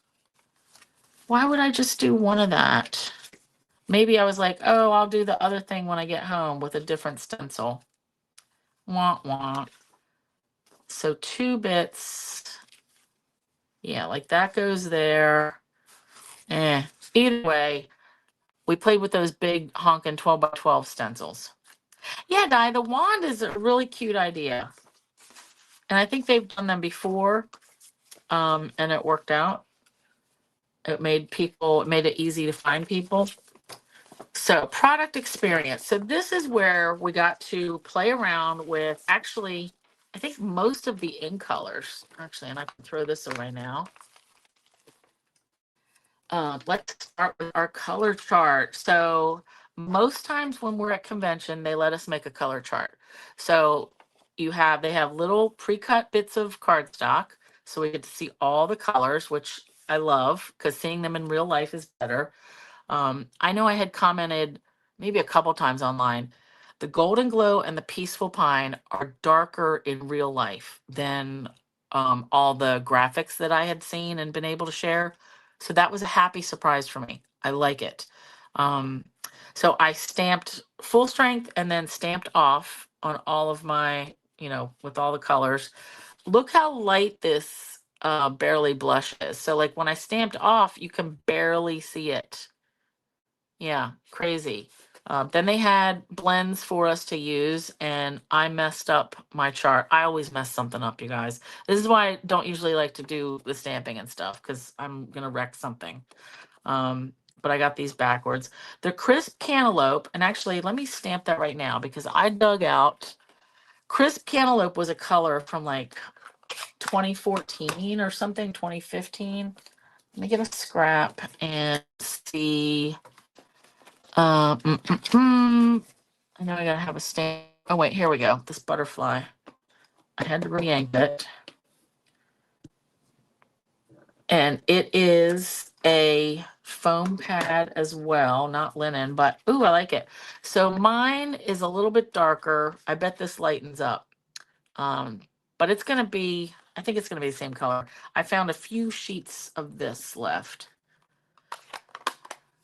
Why would I just do one of that? Maybe I was like, oh, I'll do the other thing when I get home with a different stencil. Wah, wah. So 2 bits. Yeah, like that goes there. Either way, we played with those big honkin' 12 by 12 stencils. Yeah, Di, the wand is a really cute idea. And I think they've done them before, and it worked out. It made it easy to find people. So product experience. So this is where we got to play around with, actually, I think most of the ink colors. Actually, and I can throw this away now. Let's start with our color chart. So most times when we're at convention, they let us make a color chart. So they have little pre-cut bits of cardstock, so we get to see all the colors, which I love because seeing them in real life is better. I know I had commented maybe a couple times online. The Golden Glow and the Peaceful Pine are darker in real life than all the graphics that I had seen and been able to share. So that was a happy surprise for me. I like it. Um, so I stamped full strength and then stamped off on all of my, with all the colors. Look how light this Barely Blush is. So like when I stamped off, you can barely see it. Yeah, crazy. Then they had blends for us to use, and I messed up my chart. I always mess something up, you guys. This is why I don't usually like to do the stamping and stuff, because I'm going to wreck something. But I got these backwards. They're Crisp Cantaloupe, and actually, let me stamp that right now, because I dug out. Crisp Cantaloupe was a color from like 2014 or something, 2015. Let me get a scrap and see. I know I gotta have a stamp. Oh wait, here we go. This butterfly. I had to re-yank it. And it is a foam pad as well, not linen, but ooh, I like it. So mine is a little bit darker. I bet this lightens up. But it's gonna be, I think it's gonna be the same color. I found a few sheets of this left.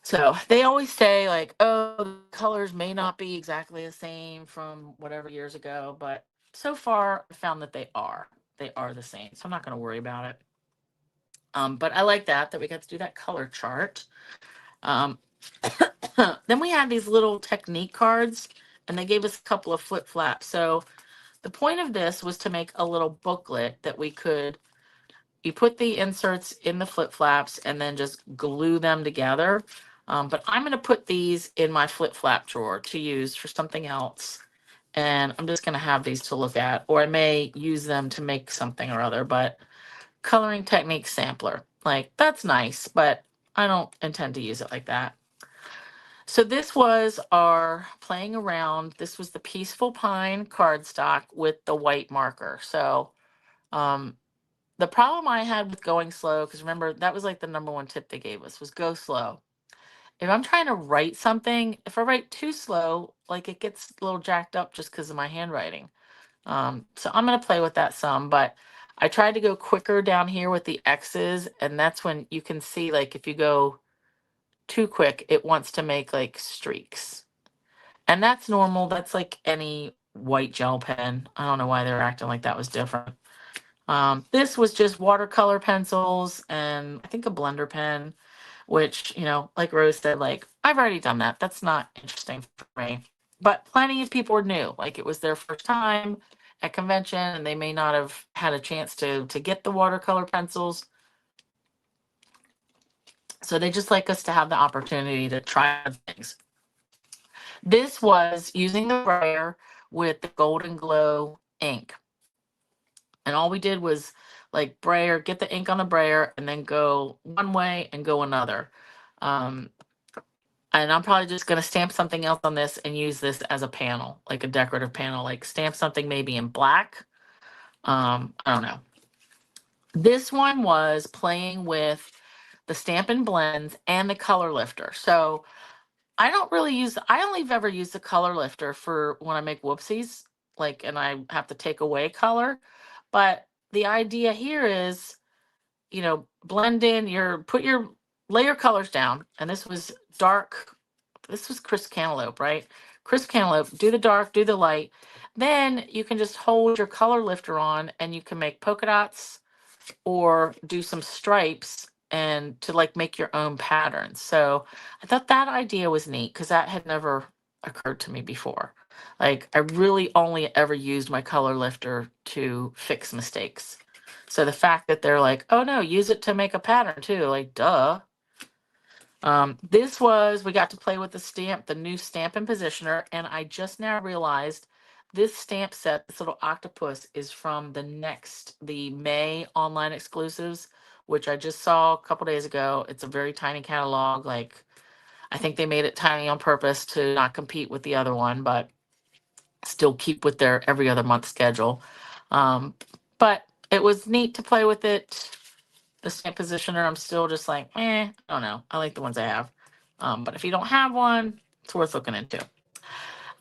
So they always say like, oh, the colors may not be exactly the same from whatever years ago, but so far I found that they are. They are the same. So I'm not going to worry about it. But I like that we got to do that color chart. Then we had these little technique cards, and they gave us a couple of flip flaps. So the point of this was to make a little booklet that you put the inserts in the flip flaps and then just glue them together. But I'm going to put these in my flip flap drawer to use for something else. And I'm just going to have these to look at, or I may use them to make something or other. But coloring technique sampler, like that's nice, but I don't intend to use it like that. So this was our playing around. This was the Peaceful Pine cardstock with the white marker. So the problem I had with going slow, because remember, that was like the number one tip they gave us, was go slow. If I'm trying to write something, if I write too slow, like it gets a little jacked up just because of my handwriting. So I'm going to play with that some, but I tried to go quicker down here with the X's, and that's when you can see, like, if you go too quick, it wants to make like streaks. And that's normal. That's like any white gel pen. I don't know why they were acting like that was different. This was just watercolor pencils and I think a blender pen, which, like Rose said, like, I've already done that. That's not interesting for me. But plenty of people were new. Like it was their first time at convention and they may not have had a chance to get the watercolor pencils. So they just like us to have the opportunity to try things. This was using the brayer with the Golden Glow ink. And all we did was like brayer, get the ink on the brayer, and then go one way and go another. And I'm probably just going to stamp something else on this and use this as a panel, like a decorative panel, like stamp something maybe in black. I don't know. This one was playing with the Stampin' Blends and the color lifter. So I don't really use, I only have ever used the color lifter for when I make whoopsies, like, and I have to take away color. But the idea here is, blend in put your layer colors down. And this was dark. This was crisp cantaloupe, right? Crisp cantaloupe, do the dark, do the light. Then you can just hold your color lifter on and you can make polka dots or do some stripes and to like make your own patterns. So I thought that idea was neat because that had never occurred to me before. Like I really only ever used my color lifter to fix mistakes. So the fact that they're like, oh no, use it to make a pattern too, like duh. We got to play with the new Stampin' Positioner, and I just now realized this stamp set, this little octopus, is from the May online exclusives, which I just saw a couple days ago. It's a very tiny catalog. Like, I think they made it tiny on purpose to not compete with the other one, but still keep with their every other month schedule. Um, but it was neat to play with it. The stamp positioner, I'm still just like, I don't know. I like the ones I have. But if you don't have one, it's worth looking into.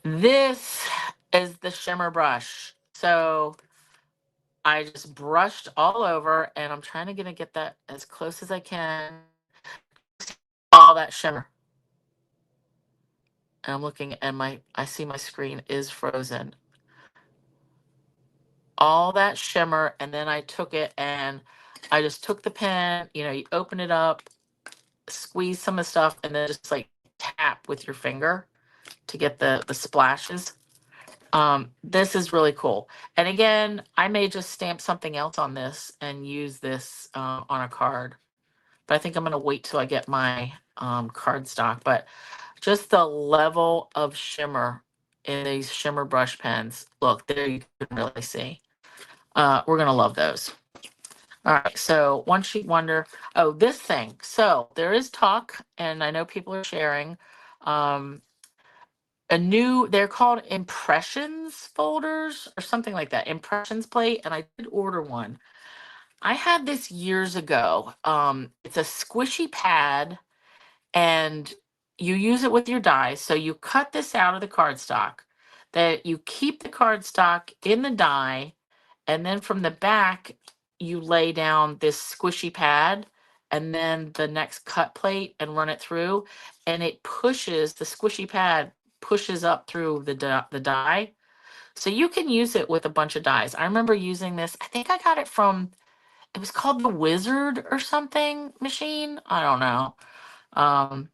This is the shimmer brush. So I just brushed all over and I'm trying to get that as close as I can. All that shimmer. And I'm looking at I see my screen is frozen. All that shimmer, and then I took it and I just took the pen, you open it up, squeeze some of the stuff, and then just like tap with your finger to get the splashes. This is really cool. And again, I may just stamp something else on this and use this on a card. But I think I'm going to wait till I get my card stock. But just the level of shimmer in these shimmer brush pens. Look, there you can really see. We're going to love those. All right, so one sheet wonder. Oh, this thing. So there is talk, and I know people are sharing. Um, they're called impressions folders or something like that. Impressions plate, and I did order one. I had this years ago. It's a squishy pad, and you use it with your dies. So you cut this out of the cardstock, that you keep the cardstock in the die, and then from the back, you lay down this squishy pad and then the next cut plate and run it through. And it pushes, the squishy pad pushes up through the die. So you can use it with a bunch of dies. I remember using this. I think I got it from, it was called the Wizard or something machine. I don't know. Um,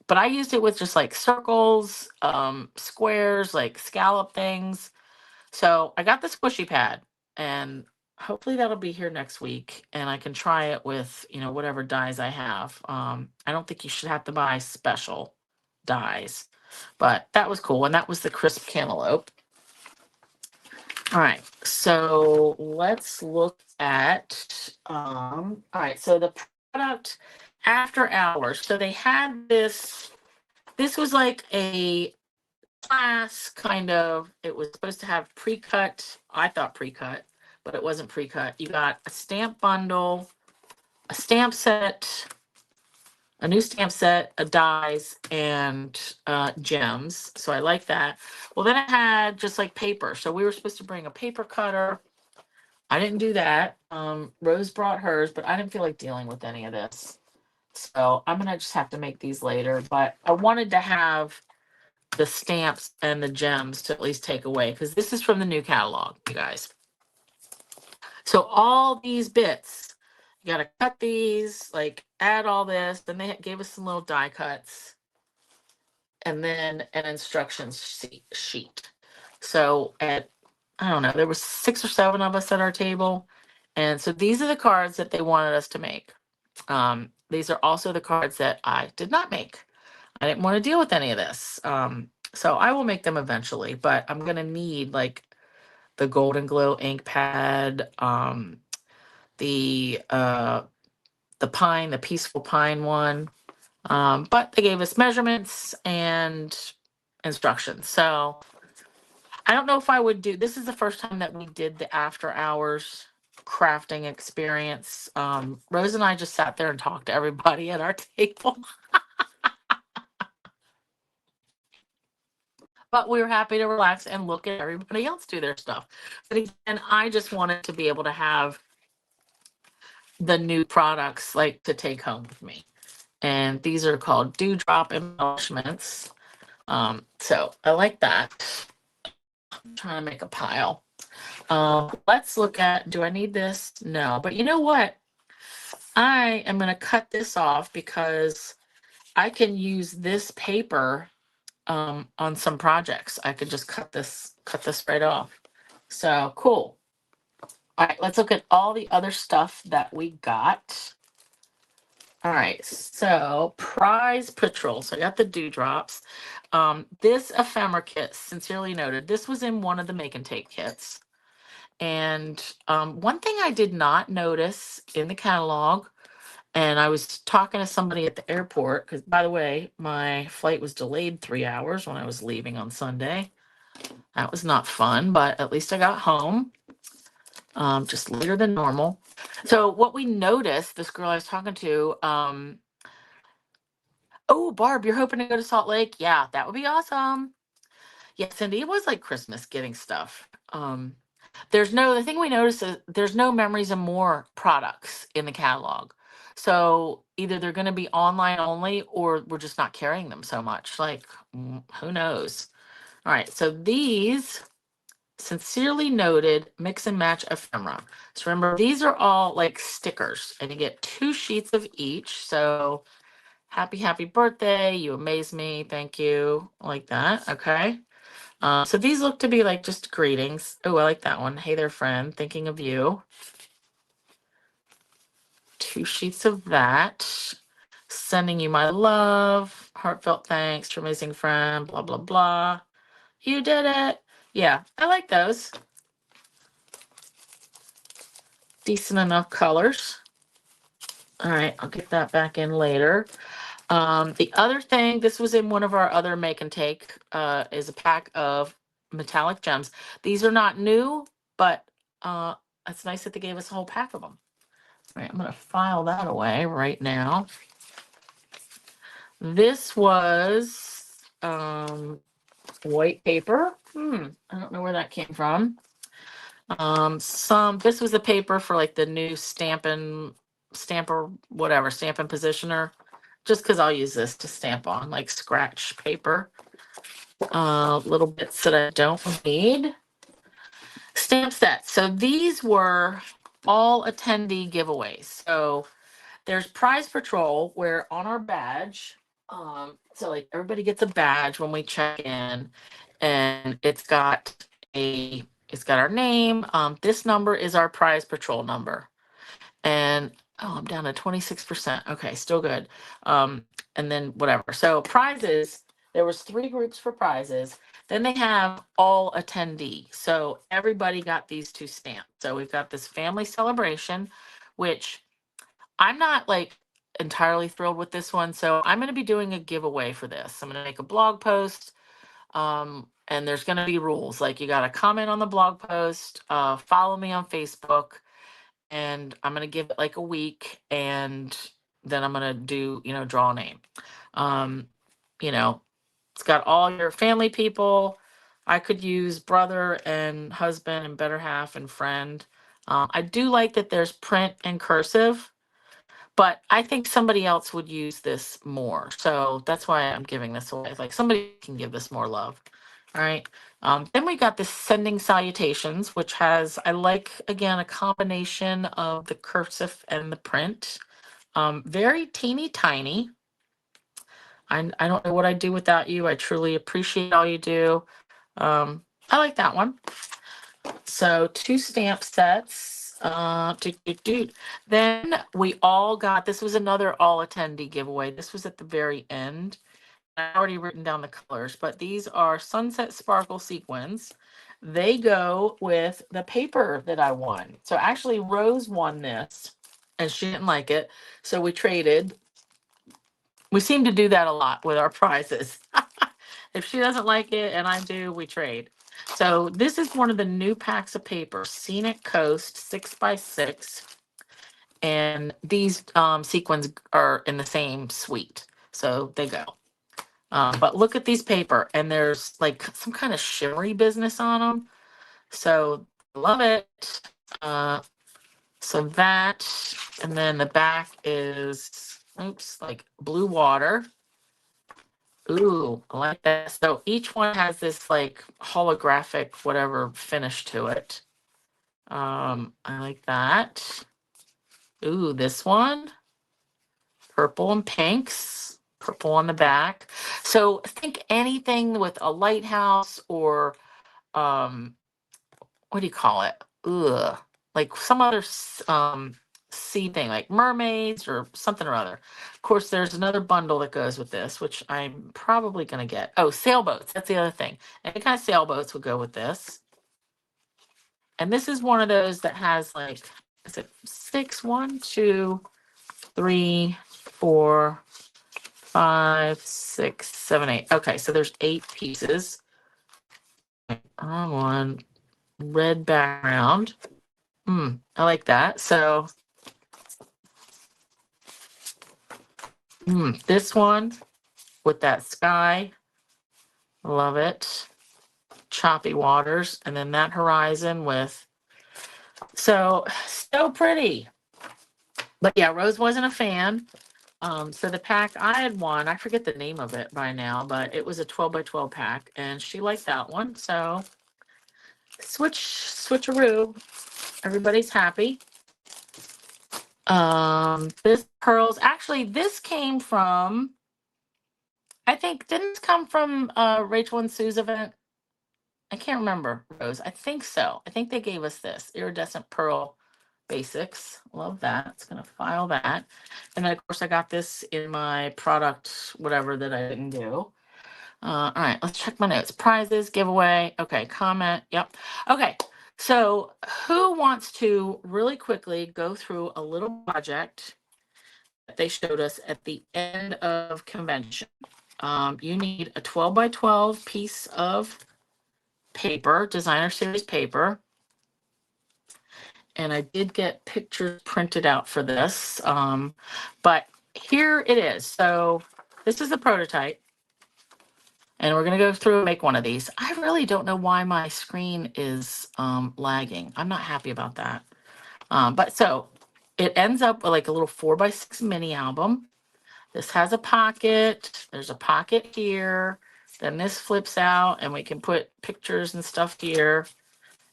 but I used it with just like circles, squares, like scallop things. So I got the squishy pad, and hopefully that'll be here next week, and I can try it with whatever dies I have. I don't think you should have to buy special dies, but that was cool, and that was the crisp cantaloupe. All right, so let's look at all right, so the product after hours. So they had this. This was like a class kind of. It was supposed to have pre-cut. I thought pre-cut, but it wasn't pre-cut. You got a stamp bundle, a stamp set, a new stamp set, a dies, and gems. So I like that. Well, then it had just like paper. So we were supposed to bring a paper cutter. I didn't do that. Rose brought hers, but I didn't feel like dealing with any of this. So I'm gonna just have to make these later. But I wanted to have the stamps and the gems to at least take away, because this is from the new catalog, you guys. So all these bits, you got to cut these, like add all this. Then they gave us some little die cuts and then an instructions sheet. So I don't know, there was 6 or 7 of us at our table. And so these are the cards that they wanted us to make. These are also the cards that I did not make. I didn't want to deal with any of this. So I will make them eventually, but I'm going to need like the Golden Glow ink pad, the Peaceful Pine one. But they gave us measurements and instructions. So I don't know if I would do, this is the first time that we did the after hours crafting experience. Rose and I just sat there and talked to everybody at our table. but we were happy to relax and look at everybody else do their stuff. But again, I just wanted to be able to have the new products like to take home with me. And these are called Dewdrop embellishments. So I like that. I'm trying to make a pile. Let's look at, do I need this? No, but you know what? I am going to cut this off because I can use this paper on some projects. I could just cut this right off. So cool. All right, let's look at all the other stuff that we got. All right, so Prize Patrol. So I got the dewdrops. This ephemera kit, sincerely noted, this was in one of the make and take kits. And one thing I did not notice in the catalog, and I was talking to somebody at the airport, because by the way, my flight was delayed 3 hours when I was leaving on Sunday. That was not fun, but at least I got home just later than normal. So what we noticed, this girl I was talking to, oh, Barb, you're hoping to go to Salt Lake? Yeah, that would be awesome. Yeah, Cindy, it was like Christmas getting stuff. The thing we noticed is there's no Memories and More products in the catalog. So either they're going to be online only or we're just not carrying them so much. Like, who knows? All right, so these sincerely noted mix and match ephemera. So remember, these are all like stickers and you get 2 sheets of each. So happy birthday, you amaze me, thank you, like that. Okay. So these look to be like just greetings. Oh, I like that one. Hey there, friend, thinking of you. 2 sheets of that. Sending you my love, heartfelt thanks to amazing friend, blah blah blah. You did it. Yeah, I like those. Decent enough colors. All right, I'll get that back in later. The other thing, this was in one of our other make and take, is a pack of metallic gems. These are not new, but it's nice that they gave us a whole pack of them. All right, I'm going to file that away right now. This was white paper. I don't know where that came from. This was the paper for like the new Stampin' Positioner. Just because I'll use this to stamp on, like scratch paper. Little bits that I don't need. Stamp sets. So these were all attendee giveaways. So there's Prize Patrol, where on our badge, so like everybody gets a badge when we check in, and it's got our name. This number is our Prize Patrol number. And I'm down to 26%. Okay, still good. And then whatever. So prizes, there was 3 groups for prizes. Then they have all attendee. So everybody got these 2 stamps. So we've got this family celebration, which I'm not like entirely thrilled with this one. So I'm going to be doing a giveaway for this. I'm going to make a blog post. And there's going to be rules. Like you got to comment on the blog post, follow me on Facebook, and I'm going to give it like a week, and then I'm going to do, draw a name. It's got all your family people. I could use brother and husband and better half and friend. I do like that there's print and cursive, but I think somebody else would use this more. So that's why I'm giving this away. Like somebody can give this more love. All right. Then we got the sending salutations, which has, I like, again, a combination of the cursive and the print. Very teeny tiny. I don't know what I'd do without you. I truly appreciate all you do. I like that one. So 2 stamp sets. Then we all got, this was another all attendee giveaway. This was at the very end. I've already written down the colors, but these are Sunset Sparkle Sequins. They go with the paper that I won. So actually Rose won this and she didn't like it. So we traded. We seem to do that a lot with our prizes. If she doesn't like it and I do, we trade. So this is one of the new packs of paper, Scenic Coast 6x6. And these sequins are in the same suite. So they go. But look at these paper, and there's like some kind of shimmery business on them. So love it. So that, and then the back is, oops, like blue water. Ooh, I like that. So each one has this like holographic whatever finish to it. I like that. Ooh, this one, purple and pinks, purple on the back. So think anything with a lighthouse or what do you call it? Ugh, like some other sea thing, like mermaids or something or other. Of course, there's another bundle that goes with this, which I'm probably gonna get. Oh, sailboats. That's the other thing. Any kind of sailboats would go with this. And this is one of those that has like, is it 6, 1, 2, 3, 4, 5, 6, 7, 8. Okay, so there's 8 pieces. On one red background. I like that. So this one with that sky, love it. Choppy waters, and then that horizon with so pretty. But yeah, Rose wasn't a fan. So the pack I had one, I forget the name of it by now, but it was a 12 by 12 pack, and she liked that one. So switcheroo. Everybody's happy. This pearls, actually, this came from, I think, didn't this come from Rachel and Sue's event? I can't remember, Rose. I think so. I think they gave us this iridescent pearl basics. Love that. It's going to file that. And then, of course, I got this in my product, whatever that I didn't do. All right, let's check my notes. Prizes, giveaway. Okay, comment. Yep. Okay, so who wants to really quickly go through a little project that they showed us at the end of convention? You need a 12 by 12 piece of paper, designer series paper. And I did get pictures printed out for this. But here it is. So this is the prototype. And we're going to go through and make one of these. I really don't know why my screen is lagging. I'm not happy about that. But so it ends up with like a little 4x6 mini album. This has a pocket. There's a pocket here. Then this flips out and we can put pictures and stuff here.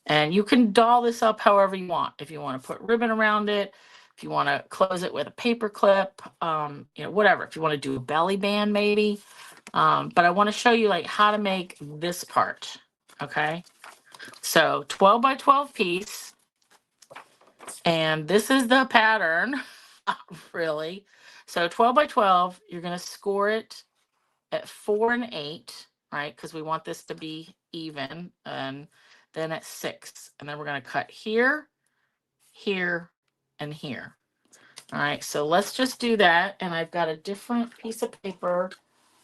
And you can doll this up however you want. If you want to put ribbon around it, if you want to close it with a paper clip, whatever. If you want to do a belly band, maybe. But I want to show you like how to make this part. Okay. So 12 by 12 piece. And this is the pattern, really. So 12 by 12, you're going to score it at 4 and 8, right? Because we want this to be even. And then at 6. And then we're going to cut here, here, and here. All right, so let's just do that. And I've got a different piece of paper.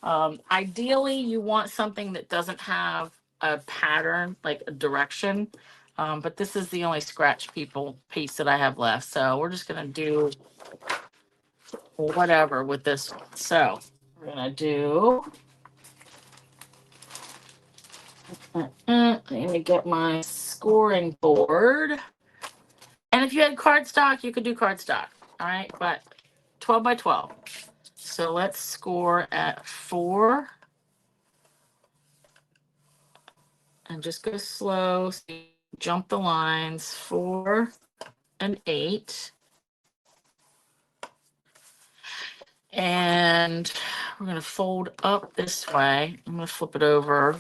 Ideally, you want something that doesn't have a pattern, like a direction. But this is the only scratch piece that I have left. So we're just going to do whatever with this one. So we're going to do, let me get my scoring board. And if you had cardstock, you could do cardstock. All right, but 12 by 12. So let's score at 4. And just go slow. So jump the lines. 4 and 8. And we're going to fold up this way. I'm going to flip it over.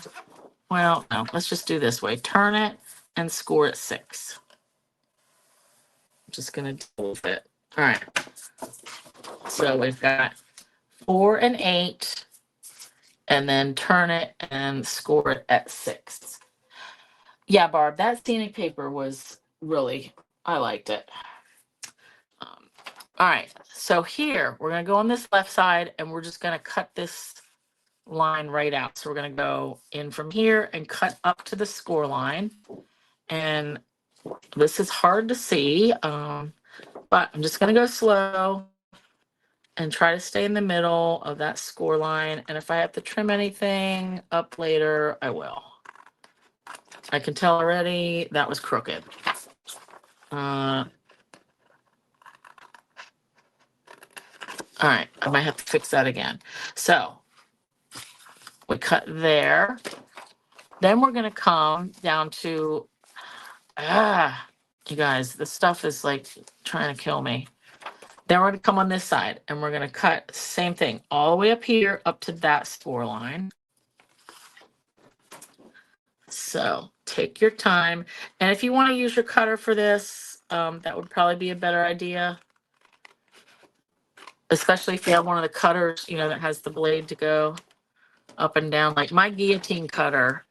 Well, no, let's just do this way. Turn it and score at 6. I'm just going to deal with it. All right. So we've got 4 and 8. And then turn it and score it at 6. Yeah, Barb, that scenic paper was really, I liked it. All right, so here, we're going to go on this left side, and we're just going to cut this line right out. So we're going to go in from here and cut up to the score line. And this is hard to see, but I'm just going to go slow. and try to stay in the middle of that score line. And if I have to trim anything up later, I will. I can tell already that was crooked. All right, I might have to fix that again. So we cut there. Then we're gonna come down to, you guys, this stuff is like trying to kill me. Then we're gonna come on this side and we're gonna cut same thing all the way up here up to that score line. So take your time. And if you want to use your cutter for this, that would probably be a better idea. Especially if you have one of the cutters, you know, that has the blade to go up and down. Like my guillotine cutter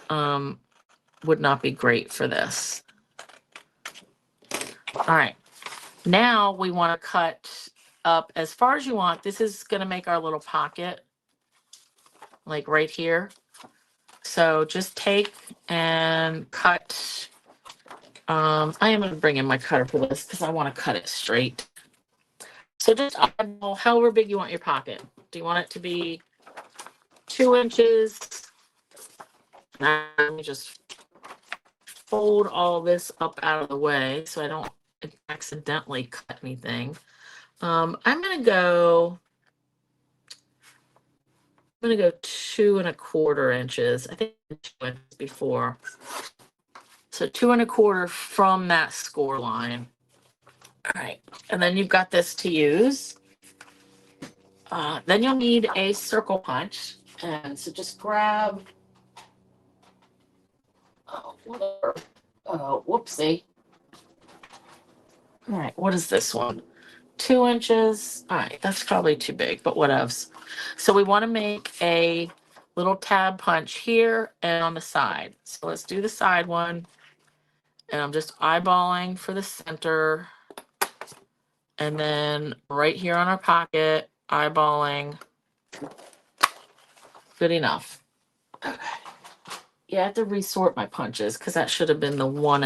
would not be great for this. All right. Now we want to cut up as far as you want. This is going to make our little pocket, like right here. So just take and cut. I am going to bring in my cutter for this because I want to cut it straight. So just eyeball however big you want your pocket. Do you want it to be 2 inches? Let me just fold all this up out of the way so I don't accidentally cut anything. I'm gonna go 2 1/4 inches. I think 2 inches before. So 2 1/4 from that score line. All right, and then you've got this to use. Then you'll need a circle punch. And so just grab, whatever. Whoopsie. All right, what is this one? 2 inches. All right, that's probably too big, but whatevs. So we want to make a little tab punch here and on the side. So let's do the side one. And I'm just eyeballing for the center. And then right here on our pocket, eyeballing. Good enough. Okay. Yeah, I have to resort my punches because that should have been the 1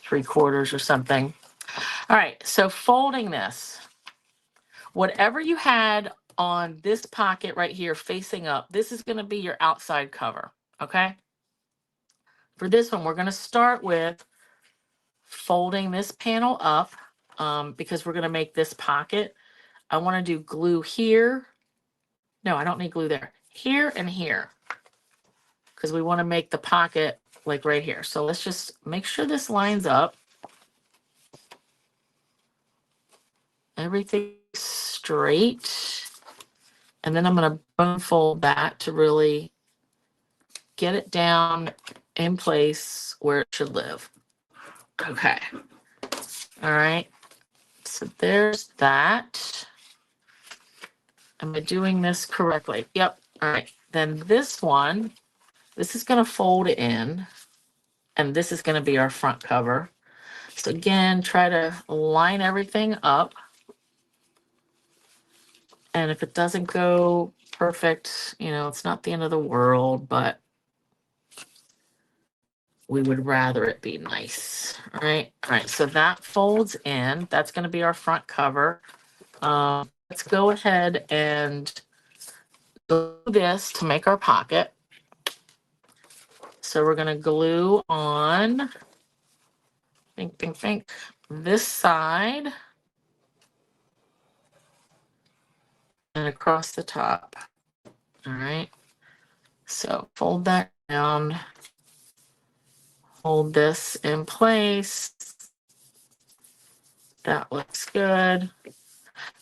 3/4 or something. All right, so folding this, whatever you had on this pocket right here facing up, this is going to be your outside cover, okay? For this one, we're going to start with folding this panel up because we're going to make this pocket. I want to do glue here. No, I don't need glue there. Here and here because we want to make the pocket like right here. So let's just make sure this lines up. Everything straight. And then I'm going to bone fold that to really get it down in place where it should live. Okay. All right. So there's that. Am I doing this correctly? Yep. All right. Then this one, this is going to fold in, and this is going to be our front cover. So again, try to line everything up. And if it doesn't go perfect, you know, it's not the end of the world, but we would rather it be nice. All right. All right. So that folds in. That's going to be our front cover. Let's go ahead and glue this to make our pocket. So we're going to glue on, think, this side and across the top. All right. So fold that down. Hold this in place. That looks good.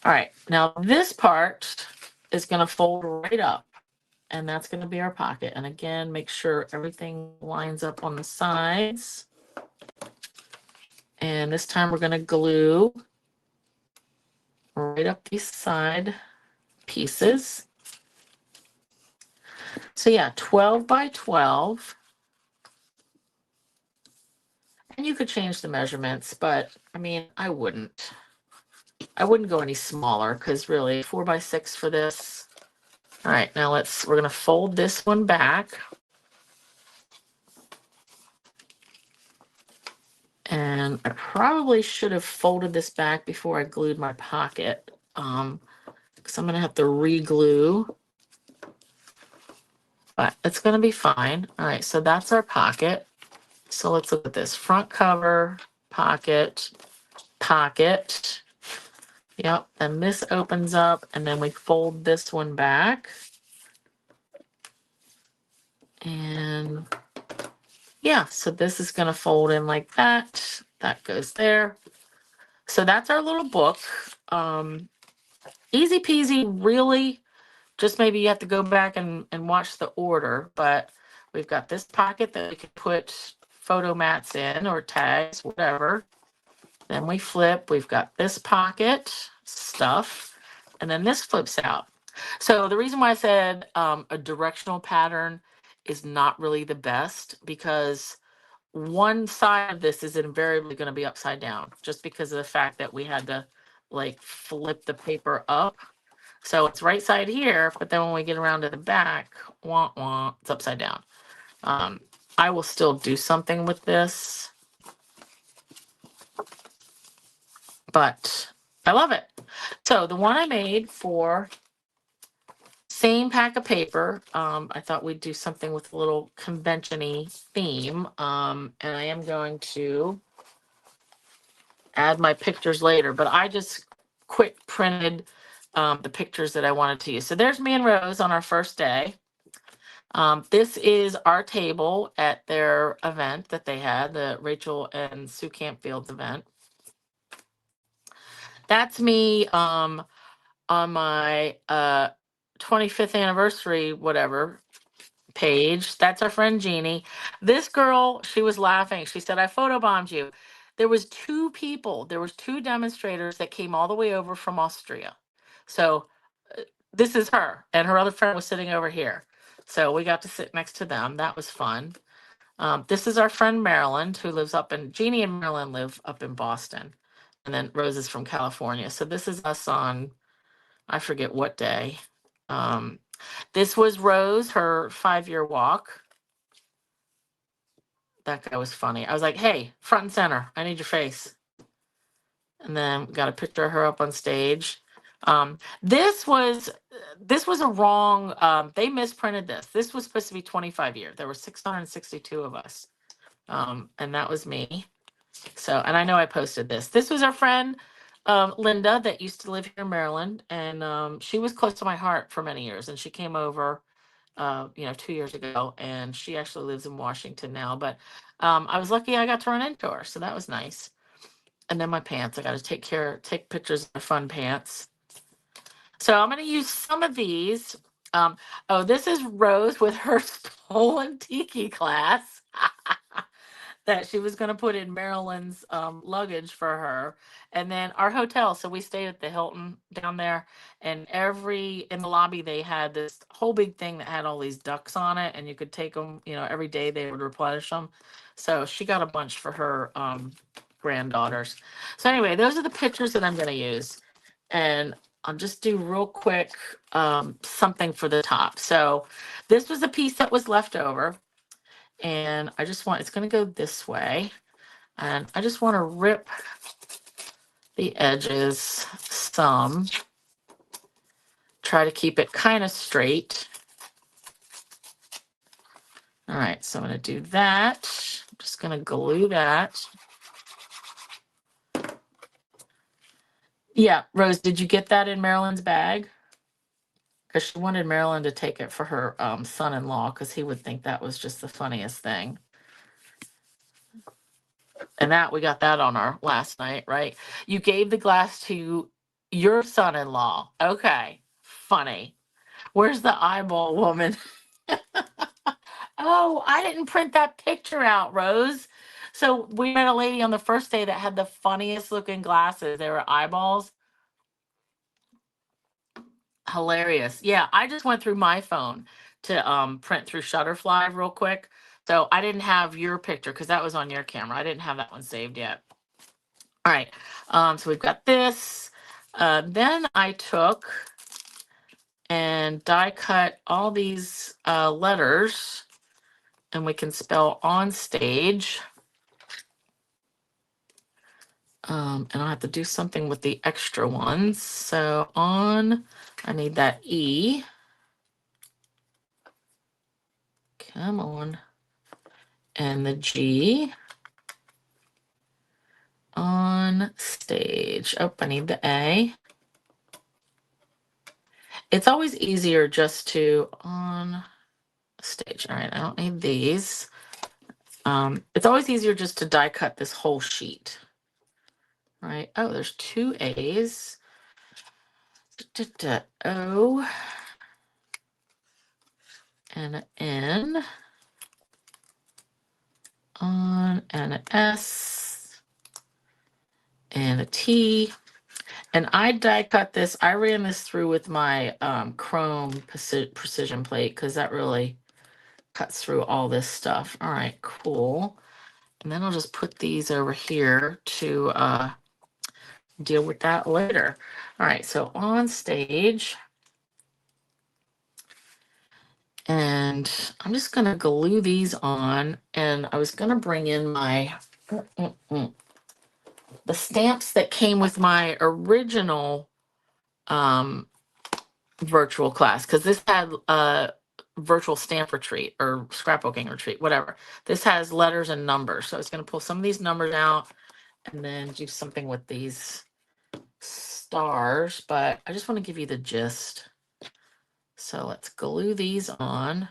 All right, now this part is going to fold right up, and that's going to be our pocket. And again, make sure everything lines up on the sides. And this time we're going to glue right up these side pieces. So yeah, 12 by 12. And you could change the measurements, but I mean, I wouldn't go any smaller because really 4 by 6 for this. All right, now we're going to fold this one back. And I probably should have folded this back before I glued my pocket. because I'm going to have to re-glue, but it's going to be fine. All right, so that's our pocket. So let's look at this. Front cover, pocket, pocket. Yep, and this opens up, and then we fold this one back. And yeah, so this is going to fold in like that. That goes there. So that's our little book. Easy peasy, really. Just maybe you have to go back and watch the order, but we've got this pocket that we can put photo mats in or tags, whatever. Then we flip, we've got this pocket, stuff, and then this flips out. So the reason why I said a directional pattern is not really the best, because one side of this is invariably going to be upside down, just because of the fact that we had to like flip the paper up. So it's right side here, but then when we get around to the back, wah, wah, it's upside down. I will still do something with this, but I love it. So the one I made for same pack of paper, I thought we'd do something with a little convention-y theme, and I am going to add my pictures later, but I just quick printed the pictures that I wanted to use. So there's me and Rose on our first day. This is our table at their event that they had, the Rachel and Sue Campfield's event. That's me on my 25th anniversary, whatever, page. That's our friend Jeannie. This girl, she was laughing. She said, I photobombed you. There was two people, there was two demonstrators that came all the way over from Austria. So this is her, and her other friend was sitting over here. So we got to sit next to them. That was fun. This is our friend Marilyn, who lives up in, Jeannie and Marilyn live up in Boston. And then Rose is from California. So this is us on, I forget what day. This was Rose, her 5-year walk. That guy was funny. I was like, hey, front and center, I need your face. And then got a picture of her up on stage. This was a wrong, they misprinted this. This was supposed to be 25 years. There were 662 of us. And that was me. So, and I know I posted this. This was our friend, Linda, that used to live here in Maryland. And she was close to my heart for many years. And she came over 2 years ago, and she actually lives in Washington now. But I was lucky I got to run into her, so that was nice. And then my pants, I got to take pictures of my fun pants. So I'm going to use some of these. Oh, this is Rose with her stolen tiki class that she was going to put in Marilyn's luggage for her. And then our hotel. So we stayed at the Hilton down there, and in the lobby, they had this whole big thing that had all these ducks on it, and you could take them, every day they would replenish them. So she got a bunch for her granddaughters. So anyway, those are the pictures that I'm going to use. And I'll just do real quick something for the top. So this was a piece that was left over. And it's going to go this way. And I just want to rip the edges some. Try to keep it kind of straight. All right, so I'm going to do that. I'm just going to glue that. Yeah, Rose, did you get that in Marilyn's bag? Because she wanted Marilyn to take it for her son-in-law, because he would think that was just the funniest thing. And we got that on our last night, right? You gave the glass to your son-in-law. Okay, funny. Where's the eyeball woman? Oh, I didn't print that picture out, Rose. So we met a lady on the first day that had the funniest looking glasses. They were eyeballs. Hilarious. Yeah, I just went through my phone to print through Shutterfly real quick. So I didn't have your picture because that was on your camera. I didn't have that one saved yet. All right. So we've got this. Then I took and die cut all these letters, and we can spell on stage. And I'll have to do something with the extra ones. So I need that E. Come on. And the G. On stage. Oh, I need the A. It's always easier just to on stage. All right, I don't need these. It's always easier just to die cut this whole sheet. Right? Oh, there's two A's. O and an N on and an S and a T. And I die cut this. I ran this through with my chrome precision plate because that really cuts through all this stuff. All right, cool. And then I'll just put these over here to deal with that later. All right, so on stage. And I'm just going to glue these on. And I was going to bring in my the stamps that came with my original virtual class, because this had a virtual stamp retreat or scrapbooking retreat, whatever. This has letters and numbers. So I was going to pull some of these numbers out and then do something with these stars, but I just want to give you the gist. So let's glue these on.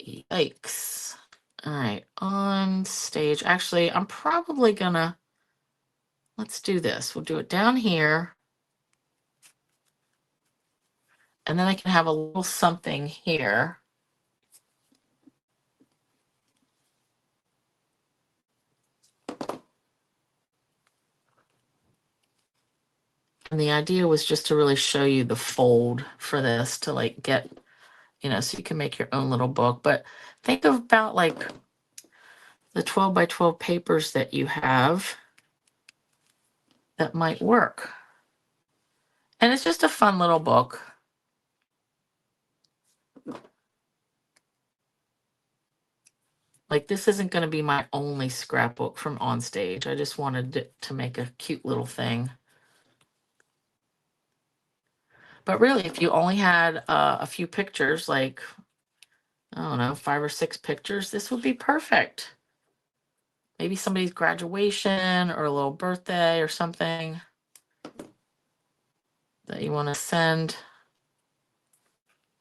Yikes. All right, on stage. Actually, I'm probably gonna, let's do this. We'll do it down here. And then I can have a little something here. And the idea was just to really show you the fold for this to like get, so you can make your own little book. But think about like the 12 by 12 papers that you have that might work. And it's just a fun little book. Like this isn't going to be my only scrapbook from OnStage. I just wanted it to make a cute little thing. But really, if you only had a few pictures, like, I don't know, 5 or 6 pictures, this would be perfect. Maybe somebody's graduation or a little birthday or something that you want to send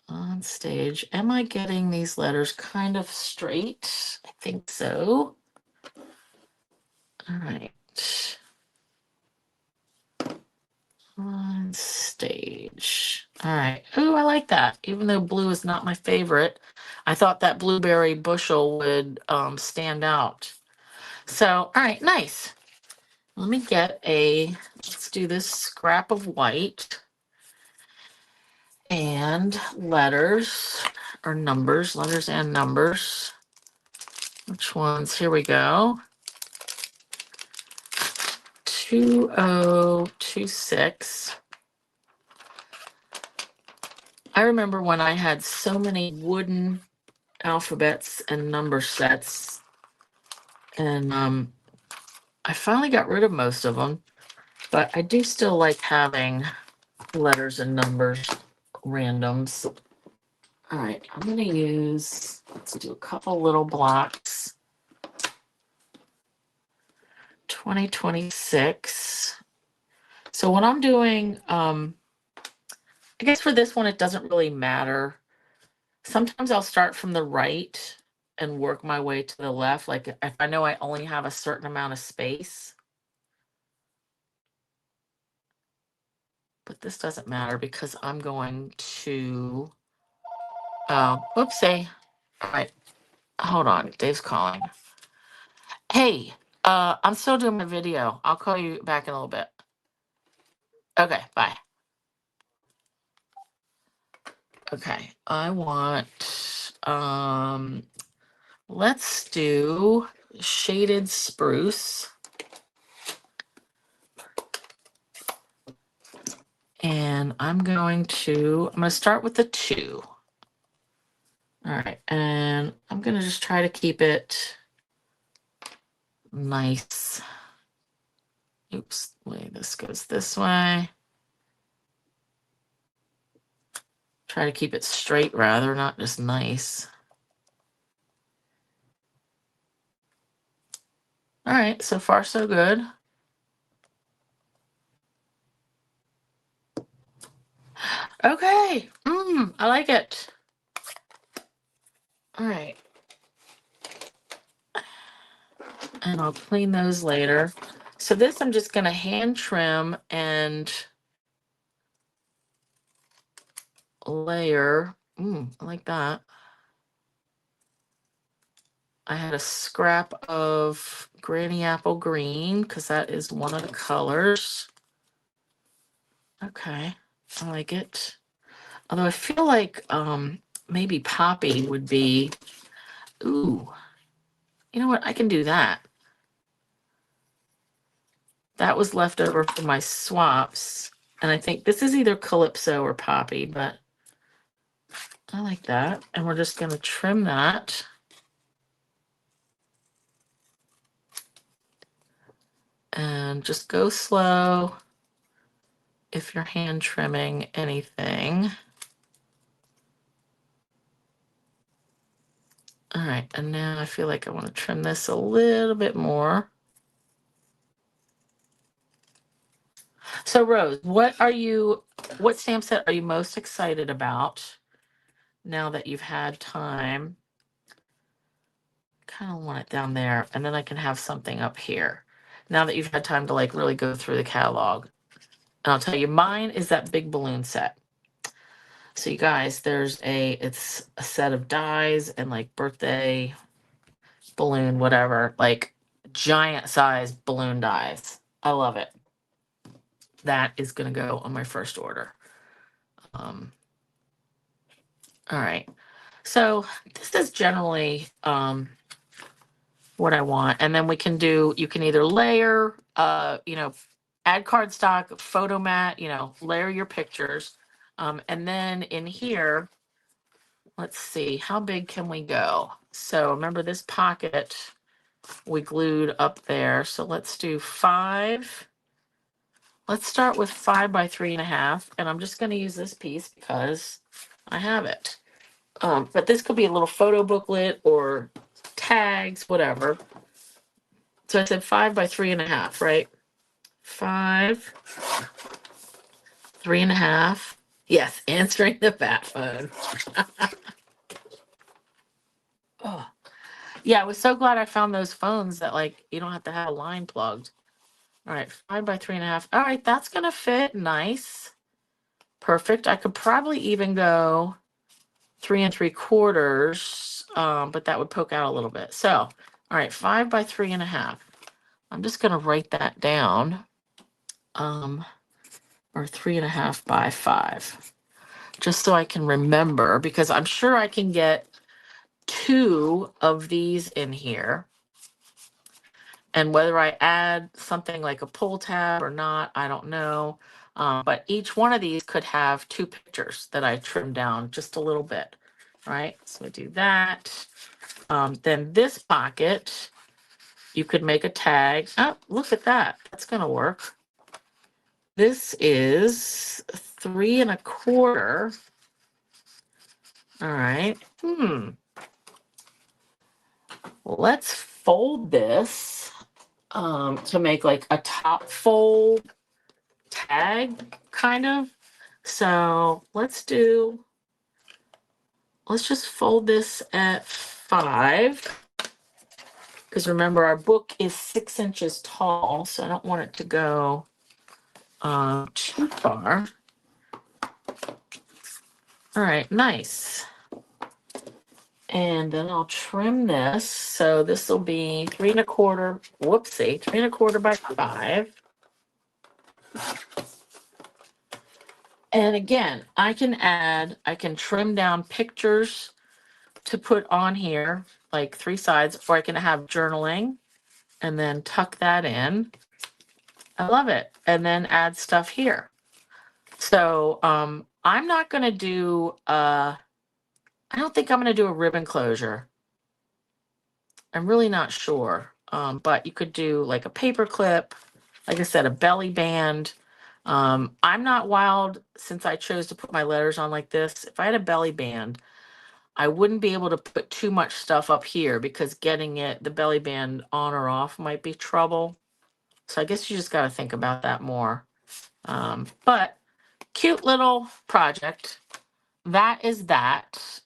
on stage. Am I getting these letters kind of straight? I think so. All right. On stage. All right. Oh, I like that. Even though blue is not my favorite, I thought that blueberry bushel would stand out. So, all right, nice. Let me get let's do this scrap of white and letters or numbers, letters and numbers. Which ones? Here we go. 2026. I remember when I had so many wooden alphabets and number sets, and I finally got rid of most of them, but I do still like having letters and numbers randoms. All right, I'm going to let's do a couple little blocks. 2026. So what I'm doing, I guess for this one, it doesn't really matter. Sometimes I'll start from the right and work my way to the left. Like if I know I only have a certain amount of space. But this doesn't matter because I'm going to, whoopsie. All right, hold on, Dave's calling. Hey, I'm still doing my video. I'll call you back in a little bit. Okay, bye. Okay, I want, let's do shaded spruce. And I'm going to start with the 2. All right, and I'm going to just try to keep it nice. Oops, wait, this goes this way. Try to keep it straight rather, not just nice. All right, so far so good. Okay, I like it. All right. And I'll clean those later. So this I'm just gonna hand trim and layer. I like that. I had a scrap of Granny Apple Green because that is one of the colors. Okay, I like it. Although I feel like maybe Poppy would be, ooh, you know what? I can do that. That was left over from my swaps. And I think this is either Calypso or Poppy, but I like that. And we're just going to trim that. And just go slow if you're hand trimming anything. All right, and now I feel like I want to trim this a little bit more. So Rose, what stamp set are you most excited about now that you've had time? Kind of want it down there, and then I can have something up here. Now that you've had time to like really go through the catalog. And I'll tell you, mine is that big balloon set. So you guys, it's a set of dies and like birthday balloon, whatever, like giant size balloon dies. I love it. That is going to go on my first order. All right. So this is generally what I want. And then you can either layer, add cardstock, photo mat, layer your pictures. And then in here, let's see, how big can we go? So remember this pocket we glued up there. So let's do 5. Let's start with 5 by 3.5. And I'm just going to use this piece because I have it. But this could be a little photo booklet or tags, whatever. So I said 5 by 3.5, right? 5, 3.5. Yes, answering the bat phone. Oh. Yeah, I was so glad I found those phones that like you don't have to have a line plugged. All right, 5 by 3.5. All right, that's gonna fit nice. Perfect. I could probably even go 3 3/4, but that would poke out a little bit. So, all right, 5 by 3.5. I'm just gonna write that down. Or 3.5 by 5. Just so I can remember, because I'm sure I can get 2 of these in here. And whether I add something like a pull tab or not, I don't know. But each one of these could have 2 pictures that I trim down just a little bit, right? So I do that. Then this pocket, you could make a tag. Oh, look at that. That's going to work. This is 3 1/4. All right. Let's fold this to make like a top fold tag, kind of. So let's just fold this at 5. Because remember, our book is 6 inches tall, so I don't want it to go too far. All right, nice. And then I'll trim this. So this will be 3 1/4. Whoopsie, 3 1/4 by 5. And again, I can trim down pictures to put on here, like 3 sides, or I can have journaling and then tuck that in. I love it. And then add stuff here. So I'm not going to do, I don't think I'm going to do a ribbon closure. I'm really not sure. But you could do like a paper clip, like I said, a belly band. I'm not wild since I chose to put my letters on like this. If I had a belly band, I wouldn't be able to put too much stuff up here because getting the belly band on or off might be trouble. So I guess you just got to think about that more. But cute little project. That is that.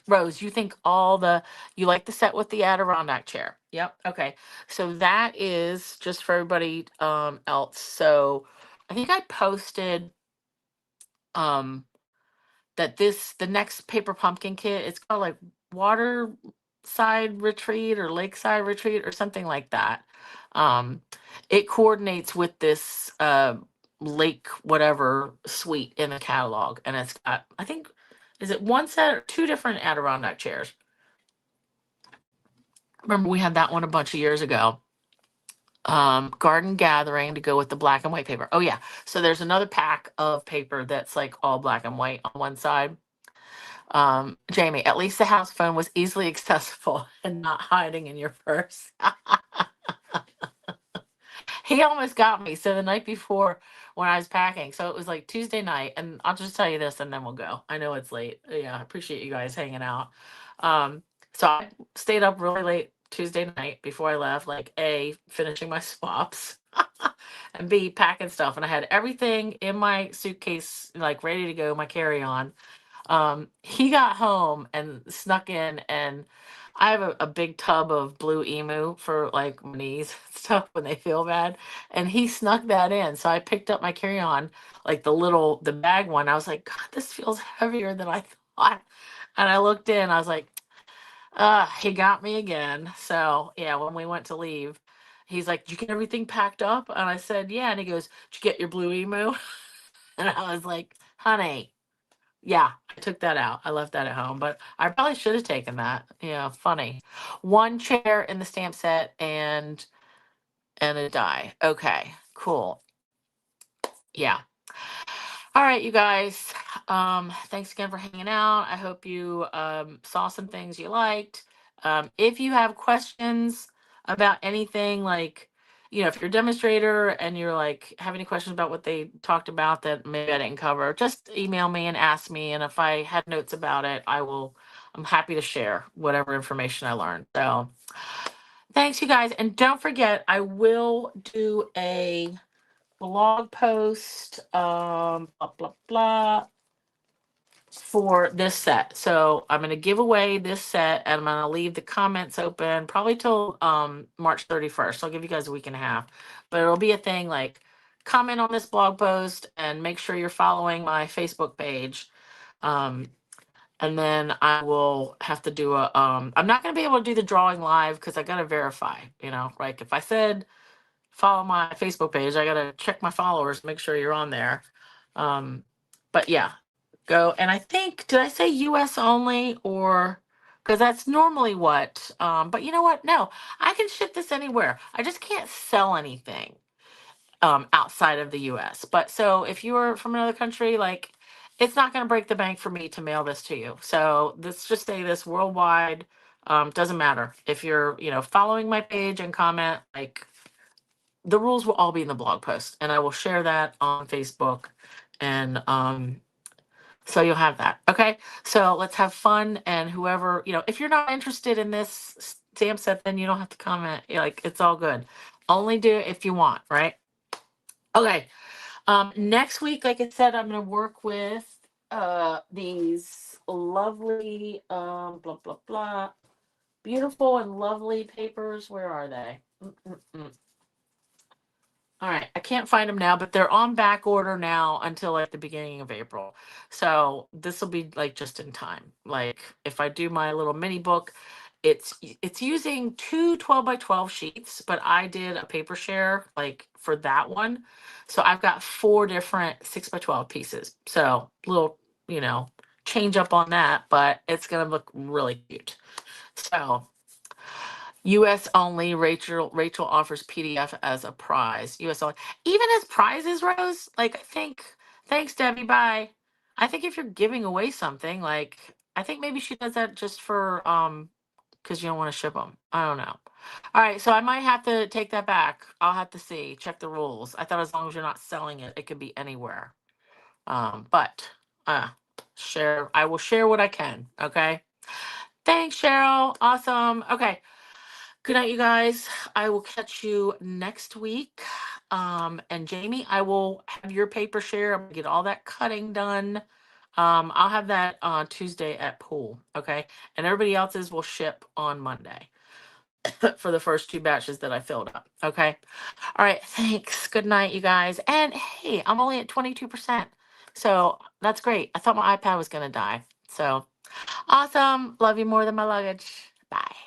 Rose, you think you like the set with the Adirondack chair? Yep. Okay. So that is just for everybody else. So I think I posted um that the next paper pumpkin kit, it's called like water side retreat or lakeside retreat or something like that. Um it coordinates with this lake whatever suite in the catalog, and it's got, I think, is it one set or two different Adirondack chairs? Remember we had that one a bunch of years ago. Garden gathering to go with the black and white paper. Oh yeah, so there's another pack of paper that's like all black and white on one side. Jamie, at least the house phone was easily accessible and not hiding in your purse. He almost got me. So the night before when I was packing, so it was like Tuesday night, and I'll just tell you this and then we'll go. I know it's late. Yeah, I appreciate you guys hanging out. So I stayed up really late Tuesday night before I left, like A, finishing my swaps, and B, packing stuff. And I had everything in my suitcase, like ready to go, my carry-on. He got home and snuck in, and I have a big tub of blue emu for like my knees and stuff when they feel bad. And he snuck that in. So I picked up my carry-on, like the bag one. I was like, God, this feels heavier than I thought. And I looked in, I was like, he got me again. So yeah, when we went to leave, he's like, did you get everything packed up? And I said, yeah. And he goes, did you get your blue emu? And I was like, honey, yeah, I took that out. I left that at home, but I probably should have taken that. Yeah, funny. One chair in the stamp set and a die. Okay, cool. Yeah. All right, you guys. Thanks again for hanging out. I hope you saw some things you liked. If you have questions about anything, like, if you're a demonstrator and you're like have any questions about what they talked about that maybe I didn't cover, just email me and ask me. And if I had notes about it, I'm happy to share whatever information I learned. So thanks, you guys. And don't forget, I will do a blog post, blah, blah, blah, for this set. So I'm going to give away this set, and I'm going to leave the comments open probably till March 31st. I'll give you guys a week and a half, but it'll be a thing like comment on this blog post and make sure you're following my Facebook page. And then I will have to do I'm not going to be able to do the drawing live because I got to verify, like if I said follow my Facebook page, I gotta check my followers, make sure you're on there. But yeah, go. And I think, did I say US only, or because that's normally what, but you know what? No, I can ship this anywhere. I just can't sell anything outside of the US. But so if you are from another country, like, it's not going to break the bank for me to mail this to you. So let's just say this worldwide. Doesn't matter if you're, following my page and comment, like, the rules will all be in the blog post, and I will share that on Facebook. And so you'll have that. Okay. So let's have fun. And whoever, if you're not interested in this stamp set, then you don't have to comment. Like, it's all good. Only do it if you want, right? Okay. Next week, like I said, I'm going to work with these lovely blah blah blah, beautiful and lovely papers. Where are they? All right, I can't find them now, but they're on back order now until like the beginning of April. So this will be like just in time. Like if I do my little mini book, it's using two 12 by 12 sheets, but I did a paper share like for that one. So I've got 4 different 6 by 12 pieces. So little, change up on that, but it's gonna look really cute. So US only. Rachel offers PDF as a prize. US only. Even as prizes, Rose. Like, I think. Thanks, Debbie. Bye. I think if you're giving away something, like, I think maybe she does that just for because you don't want to ship them. I don't know. All right, so I might have to take that back. I'll have to see, check the rules. I thought as long as you're not selling it, it could be anywhere. But share. I will share what I can. Okay. Thanks, Cheryl. Awesome. Okay. Good night, you guys. I will catch you next week. And Jamie, I will have your paper share. I'm gonna get all that cutting done. I'll have that on Tuesday at pool. Okay. And everybody else's will ship on Monday for the first 2 batches that I filled up. Okay. All right. Thanks. Good night, you guys. And hey, I'm only at 22%. So that's great. I thought my iPad was going to die. So awesome. Love you more than my luggage. Bye.